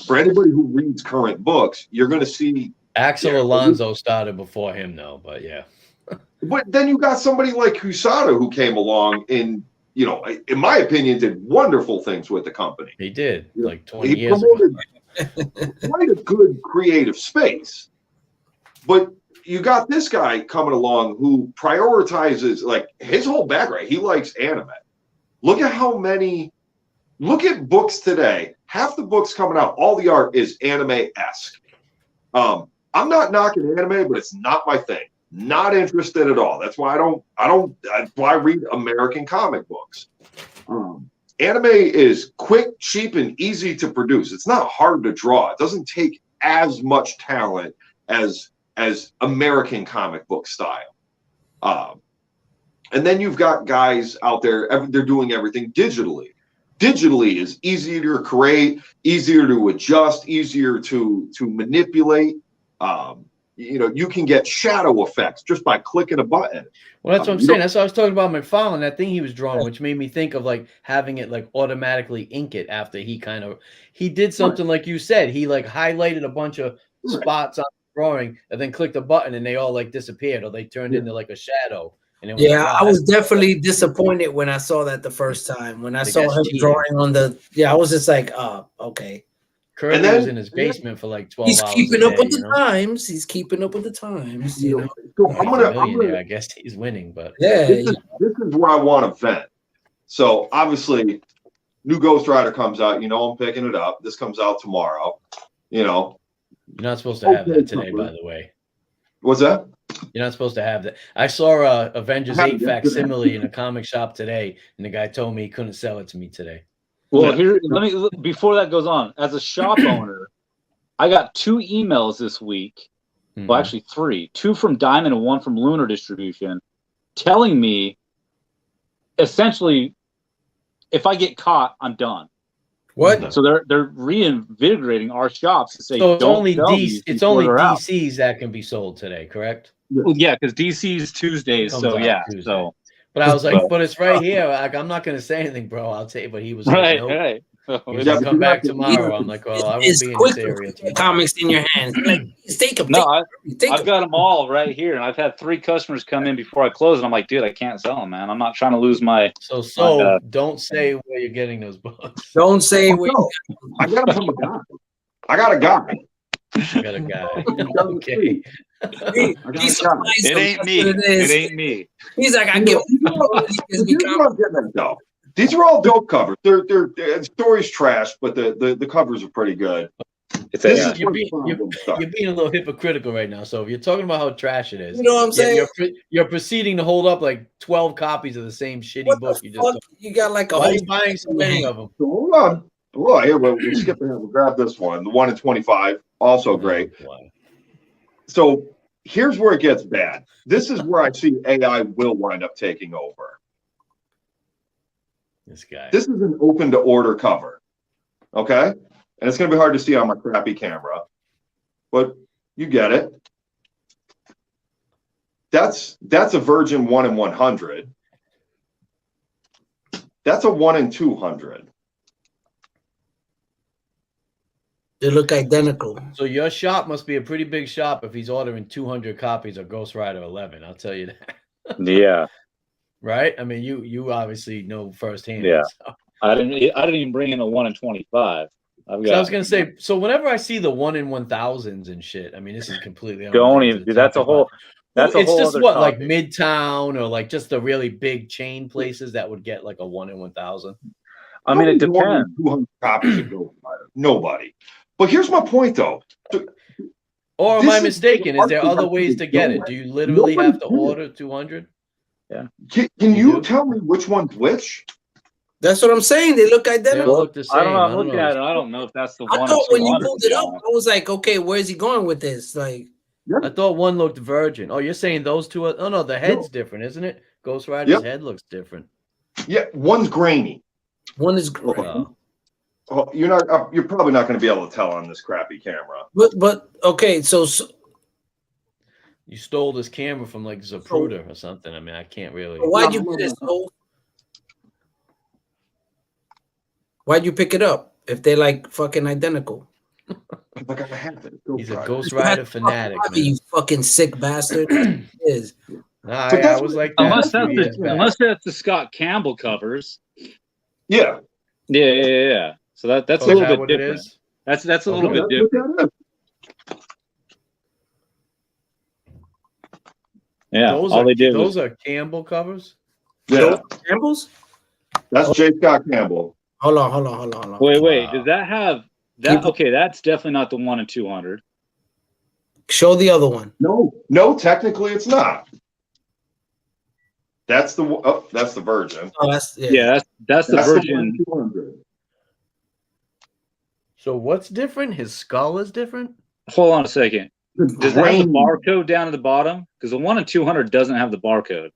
For anybody who reads current books, you're going to see Axel Alonso started before him, though. But yeah. But then you got somebody like Husada who came along and, in my opinion, did wonderful things with the company. He did, like 20 years ago. Quite a good creative space. But you got this guy coming along who prioritizes, like, his whole background. He likes anime. Look at books today. Half the books coming out, all the art is anime-esque. I'm not knocking anime, but it's not my thing. Not interested at all. That's why that's why I read American comic books. Anime is quick, cheap, and easy to produce. It's not hard to draw. It doesn't take as much talent as American comic book style. And then you've got guys out there, they're doing everything digitally. Digitally is easier to create, easier to adjust, easier to manipulate. You can get shadow effects just by clicking a button. Well, that's what I'm saying. That's what I was talking about McFarlane, that thing he was drawing, which made me think of like having it like automatically ink it after he did something like you said. He like highlighted a bunch of spots on the drawing and then clicked a button and they all like disappeared or they turned into like a shadow. And it was I was definitely disappointed when I saw that the first time. When I saw him drawing on I was just like, oh, okay. Kirby was in his basement for like 12 he's hours. Keeping up with the times. He's keeping up with the times. You know, so I'm gonna, I guess he's winning, but yeah. This is where I want to vent. So obviously, new Ghost Rider comes out. You know, I'm picking it up. This comes out tomorrow. You know, you're not supposed to have that today, by the way. What's that? You're not supposed to have that. I saw Avengers 8 facsimile in a comic shop today, and the guy told me he couldn't sell it to me today. Well, here, before that goes on, as a shop owner, I got 2 emails this week. Well, actually 3. 2 from Diamond and 1 from Lunar Distribution, telling me essentially, if I get caught, I'm done. What? So they're reinvigorating our shops to say, so it's don't only it's only DCs that can be sold today, correct? Well, yeah, because DC's Tuesdays. So yeah, Tuesday. So. But I was like, but it's right here. Like, I'm not going to say anything, bro. I'll tell you. But he was like, nope. Right. He was like, come back tomorrow. I'm like, well, I won't be in this area tomorrow. Comics in your hands. Like, take them. No, I've got them all right here, and I've had 3 customers come in before I close, and I'm like, dude, I can't sell them, man. I'm not trying to lose my. So don't say where you're getting those books. Don't say where. I got them from a guy. I got a guy. I got a guy. Okay. It ain't me. It ain't me. He's like, I give. These are all dope covers. They're story's trash, but the covers are pretty good. You're being a little hypocritical right now. So if you're talking about how trash it is, you know what I'm saying? You're proceeding to hold up like 12 copies of the same shitty book. You got like a why whole. are you buying so many of them? So hold on. Well, here we'll skip ahead. We'll grab this one. The 1 in 25, also great. So here's where it gets bad. This is where I see AI will wind up taking over. This guy. This is an open to order cover. Okay? And it's going to be hard to see on my crappy camera. But you get it. That's a Virgin 1 in 100. That's a 1 in 200. They look identical. So your shop must be a pretty big shop if he's ordering 200 copies of Ghost Rider 11. I'll tell you that. Yeah. Right? I mean, you obviously know firsthand. Yeah. So. I didn't even bring in a 1 in 25. I was gonna say. So whenever I see the 1 in 1000s and shit, I mean, this is completely. Don't even. That's a whole. That's it's a whole just other what topic. like Midtown or like just the really big chain places that would get like a 1 in 1000. I mean, it depends. 200 copies of Ghost Rider. Nobody. But here's my point, though. Or am I mistaken? Is there other ways to get it? Do you literally have to order 200? Yeah. Can you tell me which one's which? That's what I'm saying. They look identical. They look the same. I don't know. I'm looking at it. I don't know if that's the one. I thought when you pulled it up, I was like, okay, where's he going with this? Like, I thought one looked virgin. Oh, you're saying those two are? Oh no, the head's different, isn't it? Ghost Rider's head looks different. Yeah, one's grainy. One is grainy. Oh, you're probably not going to be able to tell on this crappy camera. But okay, so you stole this camera from like Zapruder or something. I mean, I can't really. Why'd you get it? Why'd you pick it up if they're like fucking identical? I gotta have it. He's a Ghost Rider fanatic, man. You fucking sick bastard. Is. I was like that. Unless that's the Scott Campbell covers. Yeah. Yeah. So that's a little bit different. That's a little bit different. Yeah. Those are Campbell covers? Yeah. Campbell's? That's J. Scott Campbell. Hold on. Wait. Does that have that? Okay, that's definitely not the 1 in 200. Show the other one. No, technically it's not. That's the Virgin. Oh, that's the Virgin. 200. So what's different? His skull is different? Hold on a second. Does that have the barcode down at the bottom? Because the 1 in 200 doesn't have the barcode.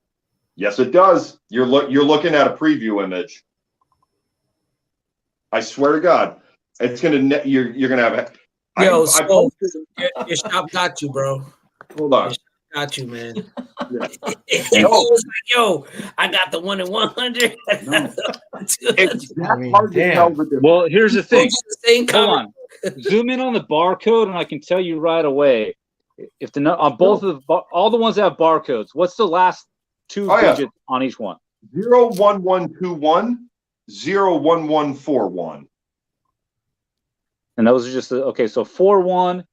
Yes, it does. You're looking at a preview image. I swear to God, it's gonna. You're gonna have. Yo, your shop got you, bro. Hold on. Got you, man. Yeah. Was like, yo, I got the 1 in 100. Well, here's the thing. Hold on. Zoom in on the barcode, and I can tell you right away if on both of all the ones that have barcodes. What's the last 2 digits on each one? 01121, 01141. And those are just okay. So 4-1.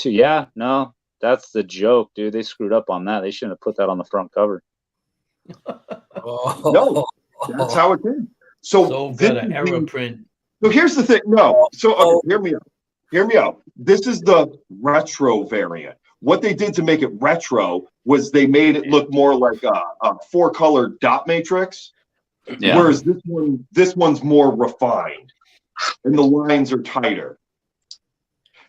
Yeah, no, that's the joke, dude. They screwed up on that. They shouldn't have put that on the front cover. No, that's how it is. So got an error print. So here's the thing. No, so okay, hear me out. Hear me out. This is the retro variant. What they did to make it retro was they made it look more like a 4-color dot matrix, whereas this one's more refined, and the lines are tighter.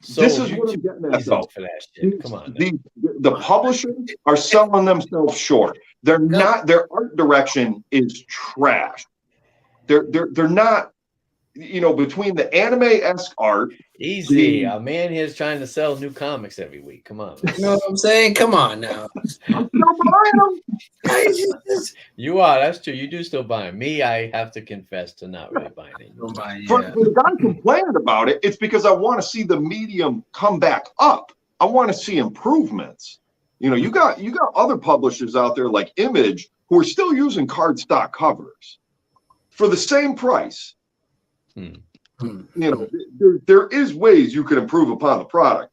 So this is what I'm getting at, though. For that shit. Come on. The publishers are selling themselves short. They're not. Their art direction is trash. They're not. You know, between the anime-esque art. Easy. A man here's trying to sell new comics every week. Come on. You know what I'm saying? Come on now. I'm still buying them. You are. That's true. You do still buy them. Me, I have to confess to not really buying it. For the guy complaining about it, it's because I want to see the medium come back up. I want to see improvements. You know, you got other publishers out there like Image who are still using cardstock covers for the same price. You know, there is ways you can improve upon the product.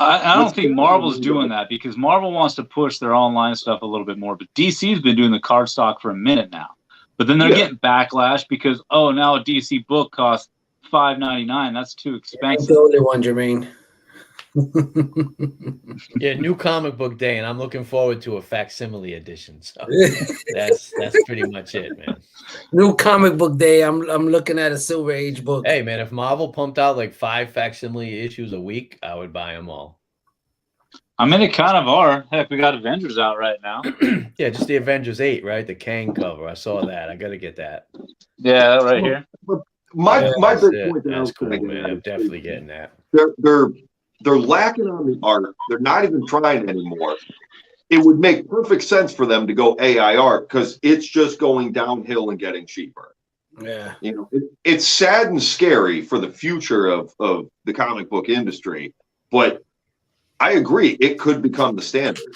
I don't think Marvel's doing that because Marvel wants to push their online stuff a little bit more, but DC's been doing the cardstock for a minute now. But then they're getting backlash because now a DC book costs $5.99. That's too expensive. The only one, Jermaine. Yeah, new comic book day, and I'm looking forward to a facsimile edition. So that's pretty much it, man. New comic book day. I'm looking at a Silver Age book. Hey, man, if Marvel pumped out like 5 facsimile issues a week, I would buy them all. I mean, they kind of are. Heck, we got Avengers out right now. Yeah, just the Avengers 8, right? The Kang cover. I saw that. I got to get that. Yeah, right here. My big point that's cool, man. I'm definitely getting that. They're lacking on the art. They're not even trying anymore. It would make perfect sense for them to go AI art because it's just going downhill and getting cheaper. Yeah. You know, it's sad and scary for the future of the comic book industry, but I agree, it could become the standard.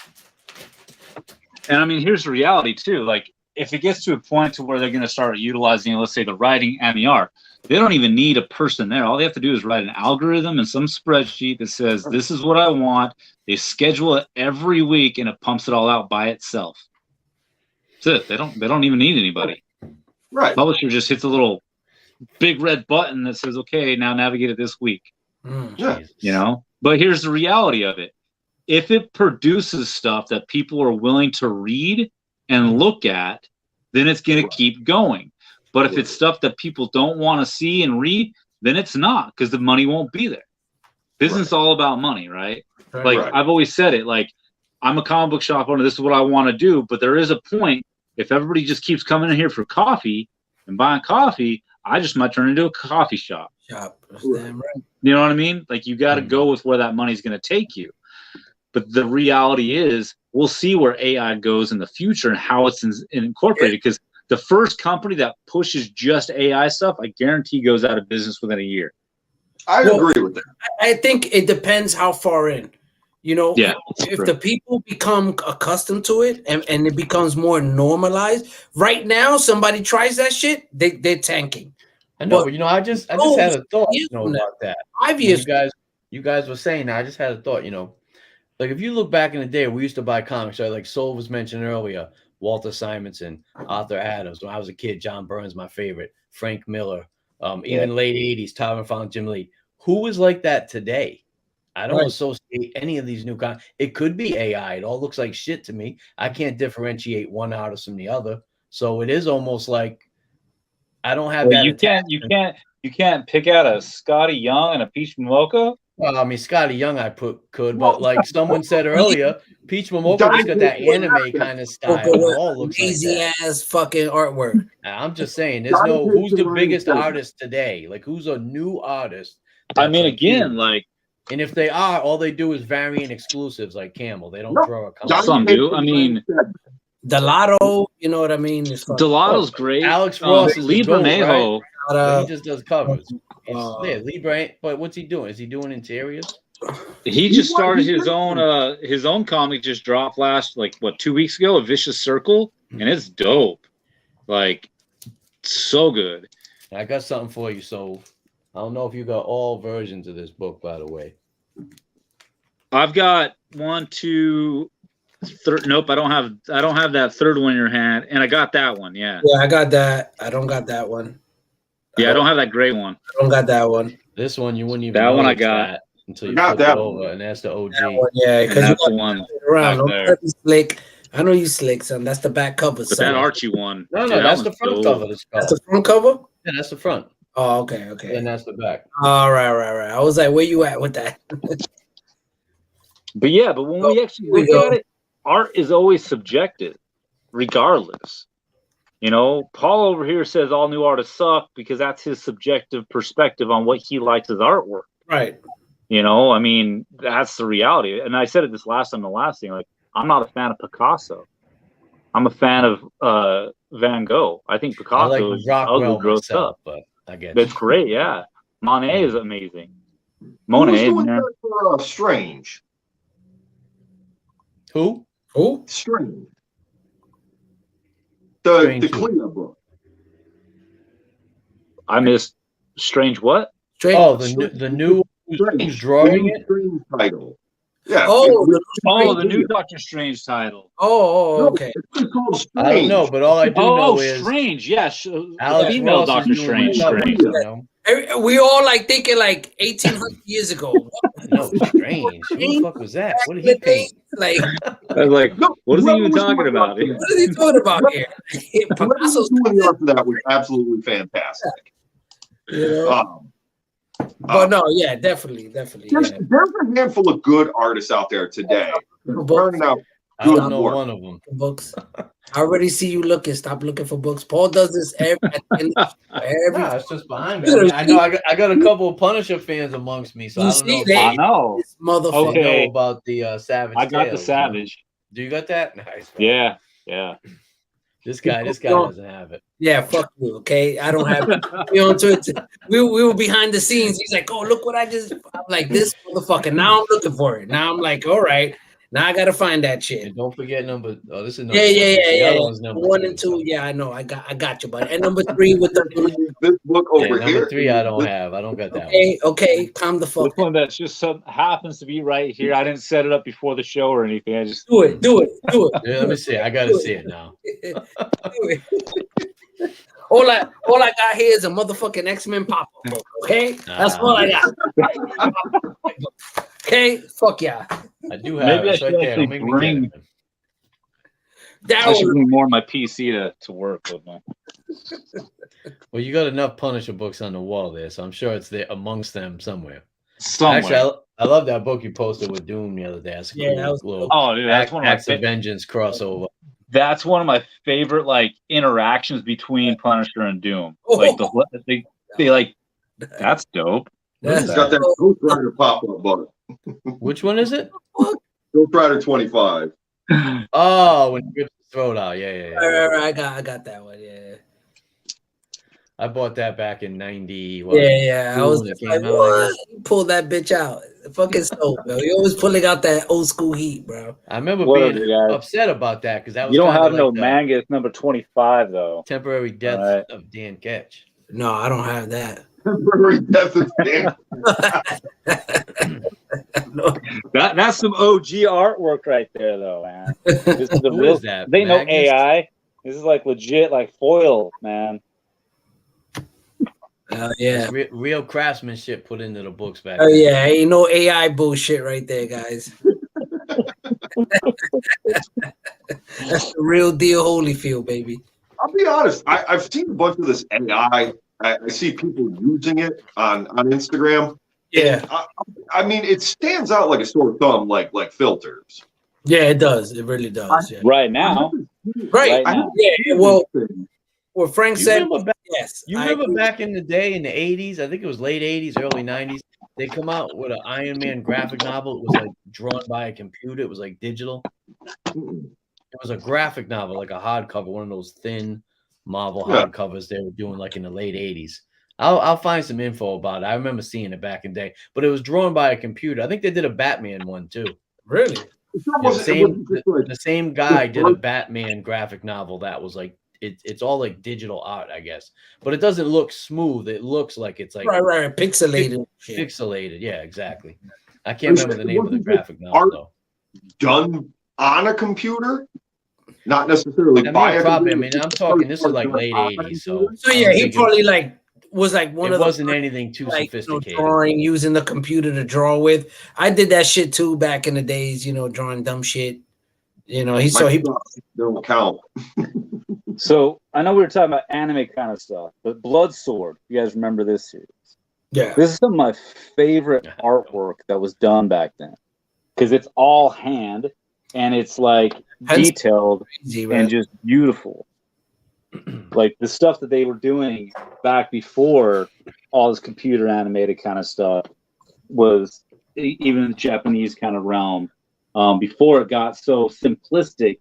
And I mean, here's the reality too. Like, if it gets to a point to where they're going to start utilizing, let's say, the writing and the art, they don't even need a person there. All they have to do is write an algorithm in some spreadsheet that says, this is what I want. They schedule it every week and it pumps it all out by itself. That's it. They don't even need anybody. Right. Publisher just hits a little big red button that says, okay, now navigate it this week. Yeah. You know, but here's the reality of it. If it produces stuff that people are willing to read and look at, then it's going to keep going. But if it's stuff that people don't want to see and read, then it's not, because the money won't be there. Business is all about money, right? Like I've always said it, like, I'm a comic book shop owner. This is what I want to do. But there is a point, if everybody just keeps coming in here for coffee and buying coffee, I just might turn into a coffee shop. Damn right. You know what I mean? Like, you got to go with where that money's going to take you. But the reality is, we'll see where AI goes in the future and how it's incorporated. Because the first company that pushes just AI stuff, I guarantee, goes out of business within a year. I agree with that. I think it depends how far in. You know, if the people become accustomed to it and it becomes more normalized. Right now, somebody tries that shit, they're tanking. I know, but you know, I just had a thought, about that. 5 years. You guys were saying that. I just had a thought, like if you look back in the day, we used to buy comics, right? Like Soul was mentioned earlier, Walter Simonson, Arthur Adams. When I was a kid, John Burns, my favorite, Frank Miller, even late 80s, Tyron Fong, Jim Lee. Who is like that today? I don't associate any of these new comics. It could be AI. It all looks like shit to me. I can't differentiate one artist from the other. So it is almost like I don't have that. You can't pick out a Scotty Young and a Peach Momoko. Well, I mean, Scotty Young, could, but like someone said earlier, Peach Momoko just got that anime kind of style. It all looks easy like ass fucking artwork. I'm just saying, who's the biggest artist today? Like, who's a new artist? I mean, again, like, and if they are, all they do is variant exclusives like Camel. They don't throw a comic. Some do. I mean, Delato, you know what I mean? Delato's great. Alex Ross is Libra Nejo. Right? He just does covers. Libra, but what's he doing? Is he doing interiors? He just started his own comic. Just dropped last 2 weeks ago, A Vicious Circle, and it's dope. Like, so good. I got something for you. So I don't know if you got all versions of this book, by the way. I've got 1, 2, 3. Nope, I don't have that third one in your hand, and I got that one. Yeah. Yeah, I got that. I don't got that one. Yeah, I don't have that gray one. I don't got that one. This one you wouldn't even That know one I it's got. that until you Got flip that it one. over, and that's the OG. That one, yeah, And because you that's got the one it around. back Don't there. let me slick. I know you slick, son. That's the back cover, But son. that Archie one. No, dude, that's that the front one's cover. dope. It's That's called. the front cover? Yeah, that's the front. Oh, okay, okay. And that's the back. All right. I was like, where you at with that? But yeah, but when we actually look at it, art is always subjective, regardless. You know, Paul over here says all new artists suck because that's his subjective perspective on what he likes as artwork. Right. You know, I mean, that's the reality. And I said it this last time, the last thing, like, I'm not a fan of Picasso. I'm a fan of Van Gogh. I think I Picasso like is Rockwell ugly, gross myself, up. but I get That's you. great, yeah. Monet is amazing. Who's Monet, doing man. that for Strange? Who? Strange. The Strange who? Cleo book. I missed Strange what? Straight. Oh, the new who's drawing it? Strange title. Yeah. Oh, Oh, the new Doctor Strange title. Oh, okay. It's called Strange. I don't know, but all I do know is Strange. Yes. Alex Female Ross Doctor is doing Strange. the cover, Strange. you know? We all like thinking like 1800 years ago. No, Strange. Who the fuck was that? What did he paint? Like, I was like, No, what is he whoever even was talking doing about? the art what is he talking about here? Whoever was Picasso's, doing the art for that was absolutely fantastic. you know? But no, yeah, definitely. There's Yeah. a handful of good artists out there today. They're turning out I don't good know work. one of them. Books. I already see you looking. Stop looking for books. Paul does this every. No, it's just behind me. I mean, I know I got a couple of Punisher fans amongst me, so You I don't know. see If that? I know. This motherfucker. they Okay. know about the Savage. I got the Tales. Savage. Do you got that? Nice. Yeah. This guy doesn't have it. Yeah, fuck you. Okay, I don't have. We on Twitter. We were behind the scenes. He's like, "Oh, look what I just." I'm like, "This motherfucker." Now I'm looking for it. Now I'm like, "All right, now I gotta find that shit." And don't forget number. Oh, this is number Yeah. The other one's number 1 and 2. Yeah, I know. I got you, buddy. And number 3 with the. This book over number here. 3 I don't have. I don't got that one. Okay, calm the fuck This one that's just happens to be right here. I didn't set it up before the show or anything. I just Do it. Yeah, let me see. I gotta see it now. Do it. All I got here is a motherfucking X-Men pop-up book, okay? That's all I got. Okay? Fuck yeah. I do have maybe it. I It's should right there. actually Don't make me get it. That I should was, bring more of my PC to work with me. Well, you got enough Punisher books on the wall there, so I'm sure it's there amongst them somewhere. Somewhere. Actually, I love that book you posted with Doom the other day. That's a Yeah, cool that was little Oh, dude, that's one of my Acts of Vengeance crossover. That's one of my favorite like interactions between Punisher and Doom. Like they like that's dope. that's It's got that Ghost Rider pop-up book. Which one is it? Ghost Rider 25. Oh, when you ripped his throat out. Yeah. right. I got that one. Yeah. I bought that back in 90. Yeah. I was when it just came like, out, I what? guess. You pull that bitch out. Fucking so, bro. You always pulling out that old school heat, bro. I remember Whatever, being guys. upset about that because that was You don't kinda have like no the manga. It's number 25 though. temporary death Right. of Dan Ketch. No, I don't have that. Temporary death of Dan. No. That's some OG artwork right there though, man. This is the Who real is that? They know Magnus? AI. This is like legit like foil, man. Yeah. That's real craftsmanship put into the books back Oh then. yeah, ain't no AI bullshit right there, guys. That's the real deal Holyfield, baby. I'll be honest. I've seen a bunch of this AI. I see people using it on Instagram. Yeah. I mean, it stands out like a sore thumb, like filters. Yeah, it does. It really does. Yeah. Right now. Right. Right now. Yeah. Well, what Frank You said. remember back, Yes. you I remember agree. back in the day in the 80s, I think it was late 80s, early 90s, they come out with an Iron Man graphic novel. It was like drawn by a computer. It was like digital. It was a graphic novel, like a hardcover, one of those thin Marvel hardcovers they were doing like in the late 80s. I'll find some info about it. I remember seeing it back in the day, but it was drawn by a computer. I think they did a Batman one too. Really? Yeah, the same guy did a Batman graphic novel that was like it's all like digital art, I guess, but it doesn't look smooth. It looks like it's like right, pixelated. Pixelated, yeah, exactly. I can't remember the name of the graphic novel though. Done on a computer, not necessarily by a probably. computer. I mean, I'm talking. This is like late '80s, so yeah, he probably like was like one of it the wasn't anything too sophisticated. Drawing using the computer to draw with. I did that shit too back in the days. Drawing dumb shit. He don't count. So I know we were talking about anime kind of stuff, but Blood Sword. You guys remember this series? Yeah, this is some of my favorite artwork that was done back then, because it's all hand and it's like detailed and just beautiful. Like the stuff that they were doing back before all this computer animated kind of stuff was even in the Japanese kind of realm, before it got so simplistic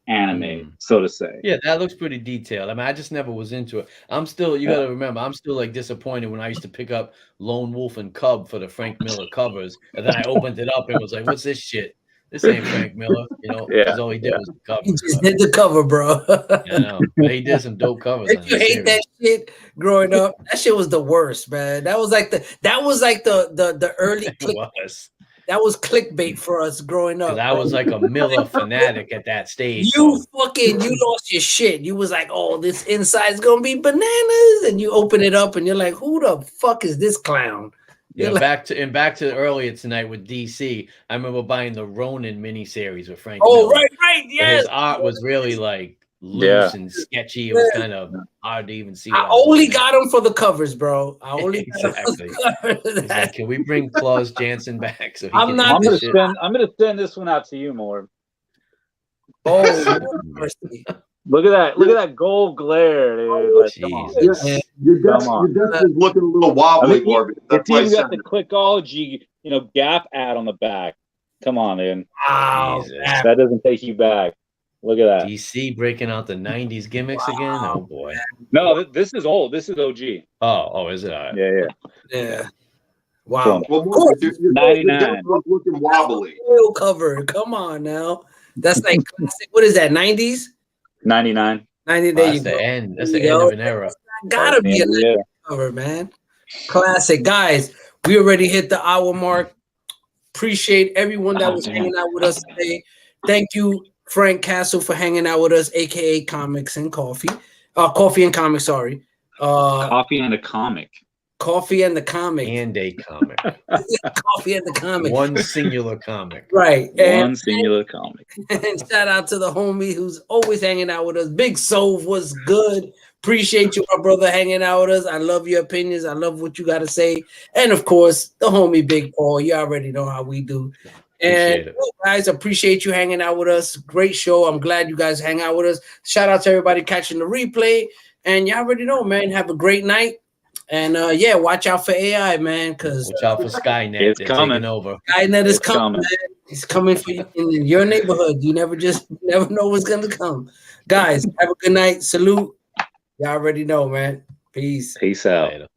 anime, so to say. Yeah, that looks pretty detailed. I mean, I just never was into it. I'm still, you got to remember, I'm still like disappointed when I used to pick up Lone Wolf and Cub for the Frank Miller covers, and then I opened it up and was like, "What's this shit? This ain't Frank Miller." Because all he did was the cover. He just did the cover, bro. I know, but he did some dope covers. Did you hate that shit growing up? That shit was the worst, man. That was like the early click. That was clickbait for us growing up. I was like a Miller fanatic at that stage. You lost your shit. You was like, "Oh, this inside's gonna be bananas," and you open it up and you're like, "Who the fuck is this clown?" Yeah, back to earlier tonight with DC. I remember buying the Ronin miniseries with Frank. Oh, Miller. right, yes. His art was really like loose and sketchy. It was kind of hard to even see. I only got them for the covers, bro. I only exactly. Like, can we bring Claus Jansen back? So I'm gonna send this one out to you, Morb. Oh, mercy. Look at that gold glare, dude. Like, come on. Your desk is looking a little wobbly, Morb. It's even got the Clickology, Gap ad on the back. Come on, man. Wow, that doesn't take you back. Look at that. DC breaking out the 90s gimmicks again. Oh boy. No, this is old. This is OG. Oh, is it? All right. Yeah. Wow. Well, 99. Looking wobbly. Oil cover. Come on now. That's like classic. What is that? 90s? 99. 90. There you go. That's the end of an era. Gotta be a cover, man. Classic. Guys, we already hit the hour mark. Appreciate everyone that was hanging out with us today. Thank you, Frank Castle, for hanging out with us, aka Comics and Coffee. Coffee and Comics, sorry. Coffee and a Comic. Coffee and the Comic. And a comic. Coffee and the Comic. One singular comic. Right. One singular comic. And shout out to the homie who's always hanging out with us. Big Sove was good. Appreciate you, my brother, hanging out with us. I love your opinions. I love what you got to say. And, of course, the homie Big Paul. You already know how we do. And guys, appreciate you hanging out with us. Great show. I'm glad you guys hang out with us. Shout out to everybody catching the replay. And y'all already know, man. Have a great night. And watch out for AI, man. Because watch out for Skynet. It's coming over. Skynet is coming, man. It's coming for you in your neighborhood. You never know what's gonna come. Guys, have a good night. Salute. Y'all already know, man. Peace. Peace out. Later.